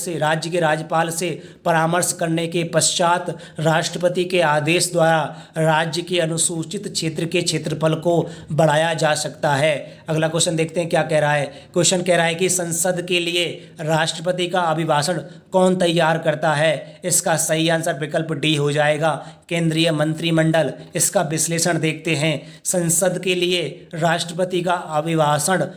से परामर्श करने के पश्चात राष्ट्रपति के आदेश द्वारा राज्य के अनुसूचित क्षेत्र के क्षेत्रफल को बढ़ाया जा सकता है। अगला क्वेश्चन देखते हैं क्या कह रहा है। क्वेश्चन कह रहा है कि संसद के लिए राष्ट्रपति का अभिभाषण कौन तैयार करता है। इसका सही आंसर विकल्प डी हो जाएगा, केंद्रीय मंत्रिमंडल। इसका विश्लेषण देखते हैं। संसद के लिए राष्ट्रपति का अभिभाषण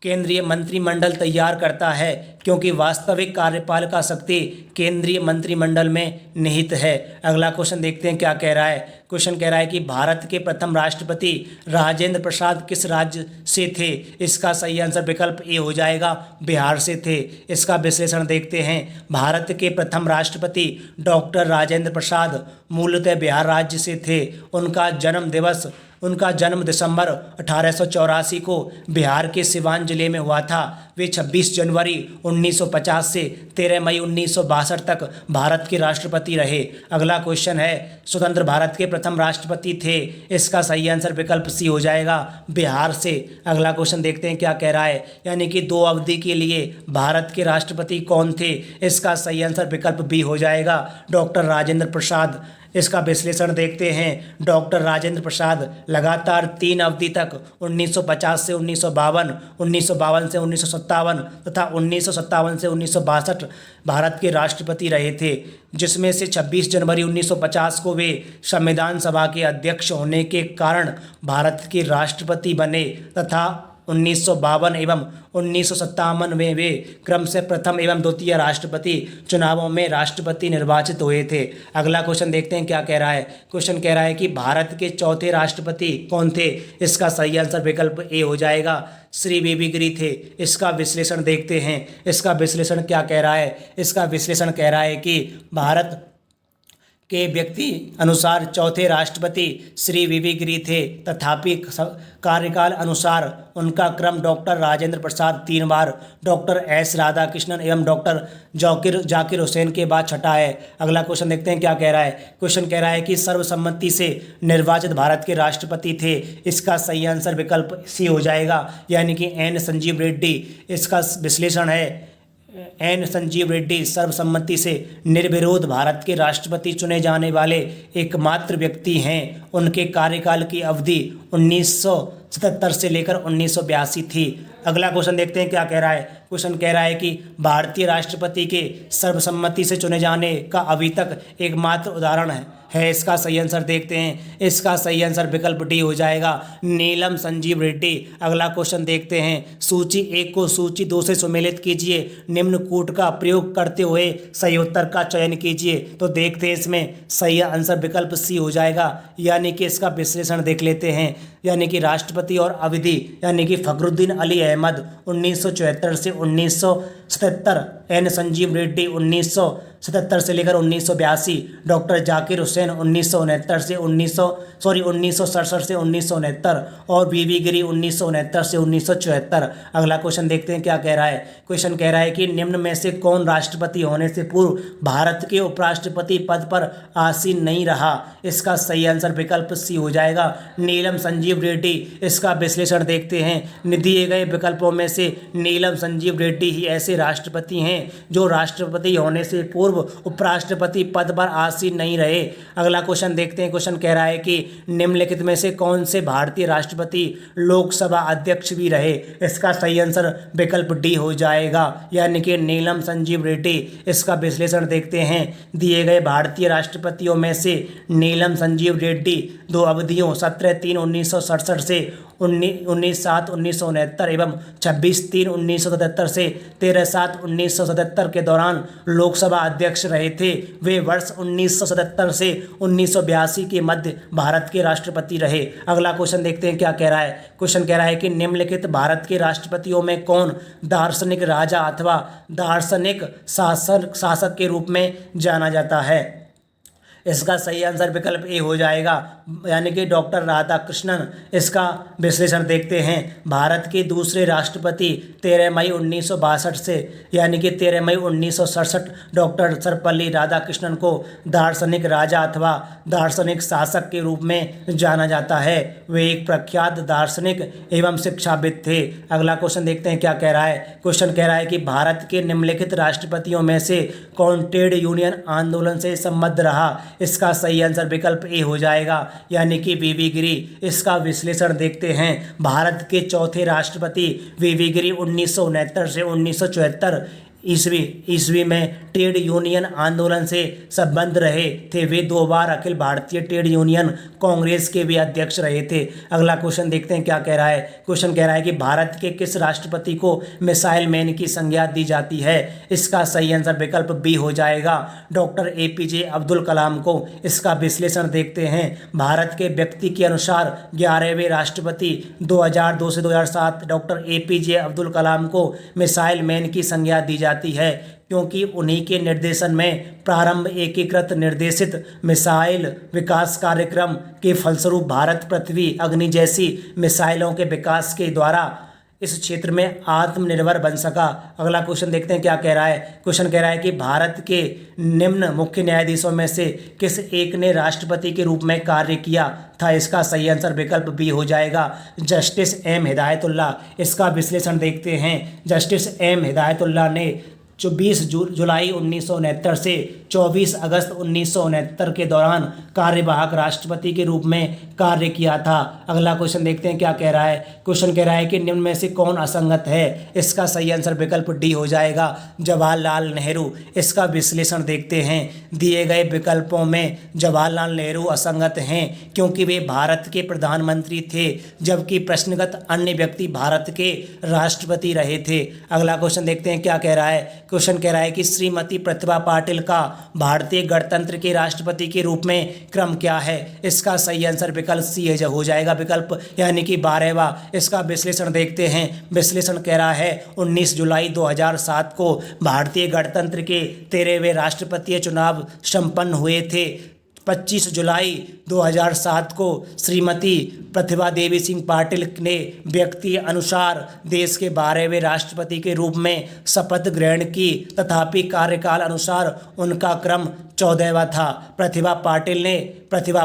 केंद्रीय मंत्रिमंडल तैयार करता है क्योंकि वास्तविक कार्यपालिका शक्ति केंद्रीय मंत्रिमंडल में निहित है। अगला क्वेश्चन देखते हैं क्या कह रहा है। क्वेश्चन कह रहा है कि भारत के प्रथम राष्ट्रपति राजेंद्र प्रसाद किस राज्य से थे। इसका सही आंसर विकल्प ए हो जाएगा, बिहार से थे। इसका विश्लेषण देखते हैं। भारत के प्रथम राष्ट्रपति डॉक्टर राजेंद्र प्रसाद मूलतः बिहार राज्य से थे। उनका जन्म दिसंबर 1884 को बिहार के सिवान जिले में हुआ था। वे 26 जनवरी 1950 से 13 मई 1962 तक भारत के राष्ट्रपति रहे। अगला क्वेश्चन है, स्वतंत्र भारत के प्रथम राष्ट्रपति थे। इसका सही आंसर विकल्प सी हो जाएगा, बिहार से। अगला क्वेश्चन देखते हैं क्या कह रहा है। यानी कि 2 अवधि के लिए भारत के राष्ट्रपति कौन थे। इसका सही आंसर विकल्प बी हो जाएगा, डॉक्टर राजेंद्र प्रसाद। इसका विश्लेषण देखते हैं। डॉक्टर राजेंद्र प्रसाद लगातार 3 अवधि तक 1950 से 1952, 1952 से 1957 तथा 1957 से 1962 भारत के राष्ट्रपति रहे थे, जिसमें से 26 जनवरी 1950 को वे संविधान सभा के अध्यक्ष होने के कारण भारत के राष्ट्रपति बने तथा 1952 एवं 1957 में वे क्रम से प्रथम एवं द्वितीय राष्ट्रपति चुनावों में राष्ट्रपति निर्वाचित हुए थे। अगला क्वेश्चन देखते हैं क्या कह रहा है। क्वेश्चन कह रहा है कि भारत के चौथे राष्ट्रपति कौन थे। इसका सही आंसर विकल्प ए हो जाएगा, श्री वीवी गिरी थे। इसका विश्लेषण देखते हैं। इसका विश्लेषण क्या कह रहा है। इसका विश्लेषण कह रहा है कि भारत के व्यक्ति अनुसार चौथे राष्ट्रपति श्री वीवी गिरी थे, तथापि कार्यकाल अनुसार उनका क्रम डॉक्टर राजेंद्र प्रसाद 3 बार, डॉक्टर एस राधाकृष्णन एवं डॉक्टर जाकिर हुसैन के बाद छठा है। अगला क्वेश्चन देखते हैं क्या कह रहा है। क्वेश्चन कह रहा है कि सर्वसम्मति से निर्वाचित भारत के राष्ट्रपति थे। इसका सही आंसर विकल्प सी हो जाएगा, यानी कि एन संजीव रेड्डी। इसका विश्लेषण है, एन संजीव रेड्डी सर्वसम्मति से निर्विरोध भारत के राष्ट्रपति चुने जाने वाले एकमात्र व्यक्ति हैं। उनके कार्यकाल की अवधि 1977 से लेकर 1982 थी। अगला क्वेश्चन देखते हैं क्या कह रहा है। क्वेश्चन कह रहा है कि भारतीय राष्ट्रपति के सर्वसम्मति से चुने जाने का अभी तक एकमात्र उदाहरण है। इसका सही आंसर देखते हैं। इसका सही आंसर विकल्प डी हो जाएगा, नीलम संजीव रेड्डी। अगला क्वेश्चन देखते हैं। सूची 1 को सूची 2 से सुमेलित कीजिए। निम्न कूट का प्रयोग करते हुए सही उत्तर का चयन कीजिए। तो देखते हैं इसमें सही आंसर विकल्प सी हो जाएगा, यानी कि इसका विश्लेषण देख लेते हैं। यानी कि राष्ट्रपति और अवधि यानी कि फखरुद्दीन अली अहमद 1974 से 1977, एन संजीव रेड्डी 1977 से लेकर 1982, डॉक्टर जाकिर हुसैन 1969 से 1967 से 1969 और वीवी गिरी 1969 से 1974। अगला क्वेश्चन देखते हैं क्या कह रहा है। क्वेश्चन कह रहा है कि निम्न में से कौन राष्ट्रपति होने से पूर्व भारत के उपराष्ट्रपति पद पर आसीन नहीं रहा। इसका सही आंसर विकल्प सी हो जाएगा, नीलम संजीव रेड्डी। इसका विश्लेषण देखते हैं। दिए गए विकल्पों में से नीलम संजीव रेड्डी ही ऐसे राष्ट्रपति हैं जो राष्ट्रपति होने से पूर्व उपराष्ट्रपति पद पर आसीन नहीं रहे। अगला क्वेश्चन देखते हैं। क्वेश्चन कह रहा है कि निम्नलिखित में से कौन से भारतीय राष्ट्रपति लोकसभा अध्यक्ष भी रहे। इसका सही आंसर विकल्प डी हो जाएगा, यानी कि नीलम संजीव रेड्डी। इसका विश्लेषण देखते हैं। दिए गए भारतीय राष्ट्रपतियों में से नीलम संजीव रेड्डी 2 अवधियों 17/3/1967 से 19/7/1969 एवं 26/3/1977 से 13/7/1977 के दौरान लोकसभा अध्यक्ष रहे थे। वे वर्ष 1977 से 1982 के मध्य भारत के राष्ट्रपति रहे। अगला क्वेश्चन देखते हैं क्या कह रहा है। क्वेश्चन कह रहा है कि निम्नलिखित भारत के राष्ट्रपतियों में कौन दार्शनिक राजा अथवा दार्शनिक शासक के रूप में जाना जाता है। इसका सही आंसर विकल्प ए हो जाएगा, यानी कि डॉक्टर राधाकृष्णन। इसका विश्लेषण देखते हैं। भारत के दूसरे राष्ट्रपति 13 मई 1962 से यानी कि 13 मई 1967 डॉक्टर सर्वपल्ली राधाकृष्णन को दार्शनिक राजा अथवा दार्शनिक शासक के रूप में जाना जाता है। वे एक प्रख्यात दार्शनिक एवं शिक्षाविद थे। अगला क्वेश्चन देखते हैं क्या कह रहा है। क्वेश्चन कह रहा है कि भारत के निम्नलिखित राष्ट्रपतियों में से कौन ट्रेड यूनियन आंदोलन से संबद्ध रहा। इसका सही आंसर विकल्प ए हो जाएगा, यानी कि वीवी गिरी। इसका विश्लेषण देखते हैं। भारत के चौथे राष्ट्रपति वीवी गिरी 1969 से 1974 ईस्वी में ट्रेड यूनियन आंदोलन से संबद्ध रहे थे। वे 2 बार अखिल भारतीय ट्रेड यूनियन कांग्रेस के भी अध्यक्ष रहे थे। अगला क्वेश्चन देखते हैं क्या कह रहा है। क्वेश्चन कह रहा है कि भारत के किस राष्ट्रपति को मिसाइल मैन की संज्ञा दी जाती है। इसका सही आंसर विकल्प बी हो जाएगा, डॉक्टर एपीजे अब्दुल कलाम को। इसका विश्लेषण देखते हैं। भारत के व्यक्ति के अनुसार 11वें राष्ट्रपति 2002 से 2007 डॉक्टर एपीजे अब्दुल कलाम को मिसाइल मैन की संज्ञा दी जाती है, क्योंकि उन्हीं के निर्देशन में प्रारंभ एकीकृत निर्देशित मिसाइल विकास कार्यक्रम के फलस्वरूप भारत पृथ्वी अग्नि जैसी मिसाइलों के विकास के द्वारा इस क्षेत्र में आत्मनिर्भर बन सका। अगला क्वेश्चन देखते हैं क्या कह रहा है। क्वेश्चन कह रहा है कि भारत के निम्न मुख्य न्यायाधीशों में से किस एक ने राष्ट्रपति के रूप में कार्य किया था। इसका सही आंसर विकल्प बी हो जाएगा, जस्टिस एम हिदायतुल्ला। इसका विश्लेषण देखते हैं। जस्टिस एम हिदायतुल्ला ने 24 जुलाई 1969 से 24 अगस्त 1969 के दौरान कार्यवाहक राष्ट्रपति के रूप में कार्य किया था। अगला क्वेश्चन देखते हैं क्या कह रहा है। क्वेश्चन कह रहा है कि निम्न में से कौन असंगत है। इसका सही आंसर विकल्प डी हो जाएगा, जवाहरलाल नेहरू। इसका विश्लेषण देखते हैं। दिए गए विकल्पों में जवाहरलाल नेहरू असंगत हैं, क्योंकि वे भारत के प्रधानमंत्री थे, जबकि प्रश्नगत अन्य व्यक्ति भारत के राष्ट्रपति रहे थे। अगला क्वेश्चन देखते हैं क्या कह रहा है। क्वेश्चन कह रहा है कि श्रीमती प्रतिभा पाटिल का भारतीय गणतंत्र के राष्ट्रपति के रूप में क्रम क्या है। इसका सही आंसर विकल्प सी हो जाएगा, विकल्प यानी कि 12वां। इसका विश्लेषण देखते हैं। विश्लेषण कह रहा है 19 जुलाई 2007 को भारतीय गणतंत्र के 13वें राष्ट्रपतीय चुनाव संपन्न हुए थे। 25 जुलाई 2007 को श्रीमती प्रतिभा देवी सिंह पाटिल ने व्यक्ति अनुसार देश के 12वें राष्ट्रपति के रूप में शपथ ग्रहण की, तथापि कार्यकाल अनुसार उनका क्रम 14वां था। प्रतिभा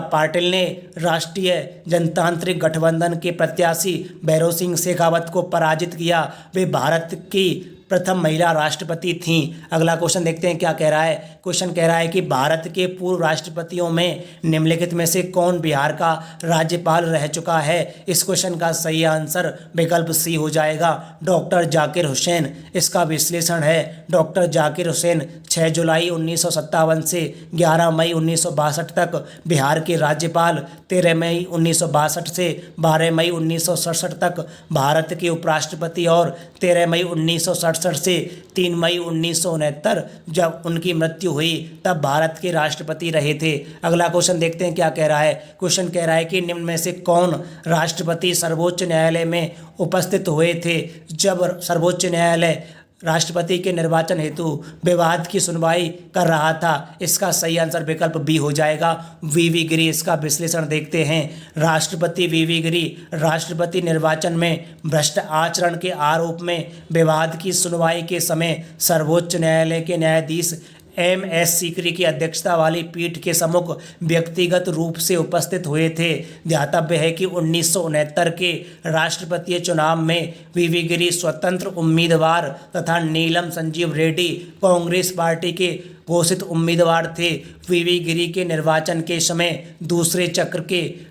पाटिल ने राष्ट्रीय जनतांत्रिक गठबंधन के प्रत्याशी भैरों सिंह शेखावत को पराजित किया। वे भारत की प्रथम महिला राष्ट्रपति थीं। अगला क्वेश्चन देखते हैं क्या कह रहा है। क्वेश्चन कह रहा है कि भारत के पूर्व राष्ट्रपतियों में निम्नलिखित में से कौन बिहार का राज्यपाल रह चुका है। इस क्वेश्चन का सही आंसर विकल्प सी हो जाएगा, डॉक्टर जाकिर हुसैन। इसका विश्लेषण है। डॉक्टर जाकिर हुसैन 6 जुलाई 1957 से 11 मई 1962 तक बिहार के राज्यपाल, 13 मई 1962 से 12 मई 1967 तक भारत के उपराष्ट्रपति और 13 मई 1967 1968 से 3 मई 1969 जब उनकी मृत्यु हुई तब भारत के राष्ट्रपति रहे थे। अगला क्वेश्चन देखते हैं क्या कह रहा है। क्वेश्चन कह रहा है कि निम्न में से कौन राष्ट्रपति सर्वोच्च न्यायालय में उपस्थित हुए थे जब सर्वोच्च न्यायालय राष्ट्रपति के निर्वाचन हेतु विवाद की सुनवाई कर रहा था। इसका सही आंसर विकल्प बी हो जाएगा, वीवी गिरी। इसका विश्लेषण देखते हैं। राष्ट्रपति वीवी गिरी राष्ट्रपति निर्वाचन में भ्रष्ट आचरण के आरोप में विवाद की सुनवाई के समय सर्वोच्च न्यायालय के न्यायाधीश MS सीकरी की अध्यक्षता वाली पीठ के सम्मुख व्यक्तिगत रूप से उपस्थित हुए थे। ध्यातव्य है कि 1969 के राष्ट्रपतीय चुनाव में वीवी गिरी स्वतंत्र उम्मीदवार तथा नीलम संजीव रेड्डी कांग्रेस पार्टी के घोषित उम्मीदवार थे। वीवी गिरी के निर्वाचन के समय दूसरे चक्र की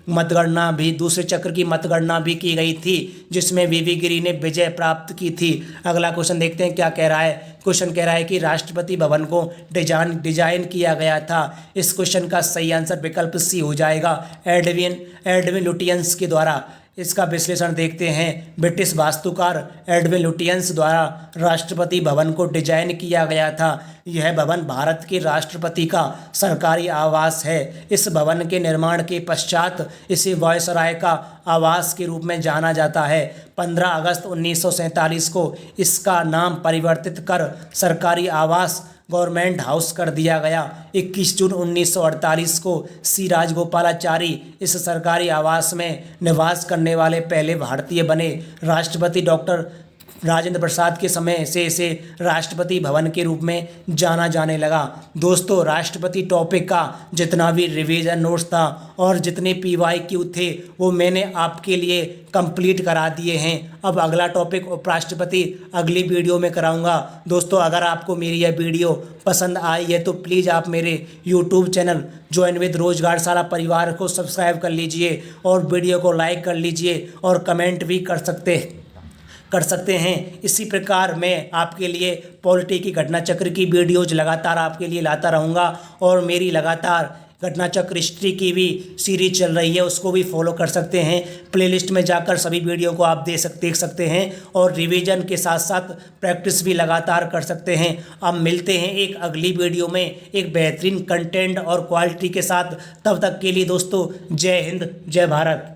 मतगणना भी की गई थी जिसमें वीवी गिरी ने विजय प्राप्त की थी। अगला क्वेश्चन देखते हैं क्या कह रहा है। क्वेश्चन कह रहा है कि राष्ट्रपति भवन को डिजाइन किया गया था। इस क्वेश्चन का सही आंसर विकल्प सी हो जाएगा, एडविन लुटियंस के द्वारा। इसका विश्लेषण देखते हैं। ब्रिटिश वास्तुकार एडविन लुटियंस द्वारा राष्ट्रपति भवन को डिजाइन किया गया था। यह भवन भारत के राष्ट्रपति का सरकारी आवास है। इस भवन के निर्माण के पश्चात इसे वायसराय का आवास के रूप में जाना जाता है। 15 अगस्त 1947 को इसका नाम परिवर्तित कर सरकारी आवास गवर्नमेंट हाउस कर दिया गया। 21 जून 1948 को सी राजगोपालाचारी इस सरकारी आवास में निवास करने वाले पहले भारतीय बने। राष्ट्रपति डॉक्टर राजेंद्र प्रसाद के समय से इसे राष्ट्रपति भवन के रूप में जाना जाने लगा। दोस्तों, राष्ट्रपति टॉपिक का जितना भी रिवीजन नोट्स था और जितने PYQ थे वो मैंने आपके लिए कंप्लीट करा दिए हैं। अब अगला टॉपिक उपराष्ट्रपति अगली वीडियो में कराऊंगा। दोस्तों, अगर आपको मेरी यह वीडियो पसंद आई है तो प्लीज़ आप मेरे YouTube चैनल ज्वाइन विद रोजगारशाला परिवार को सब्सक्राइब कर लीजिए और वीडियो को लाइक कर लीजिए और कमेंट भी कर सकते हैं। इसी प्रकार मैं आपके लिए पॉलिटी की घटना चक्र की वीडियोज लगातार आपके लिए लाता रहूँगा और मेरी लगातार घटना चक्र हिस्ट्री की भी सीरीज चल रही है, उसको भी फॉलो कर सकते हैं। प्लेलिस्ट में जाकर सभी वीडियो को आप देख सकते हैं और रिवीजन के साथ साथ प्रैक्टिस भी लगातार कर सकते हैं। अब मिलते हैं एक अगली वीडियो में एक बेहतरीन कंटेंट और क्वालिटी के साथ। तब तक के लिए दोस्तों, जय हिंद, जय भारत।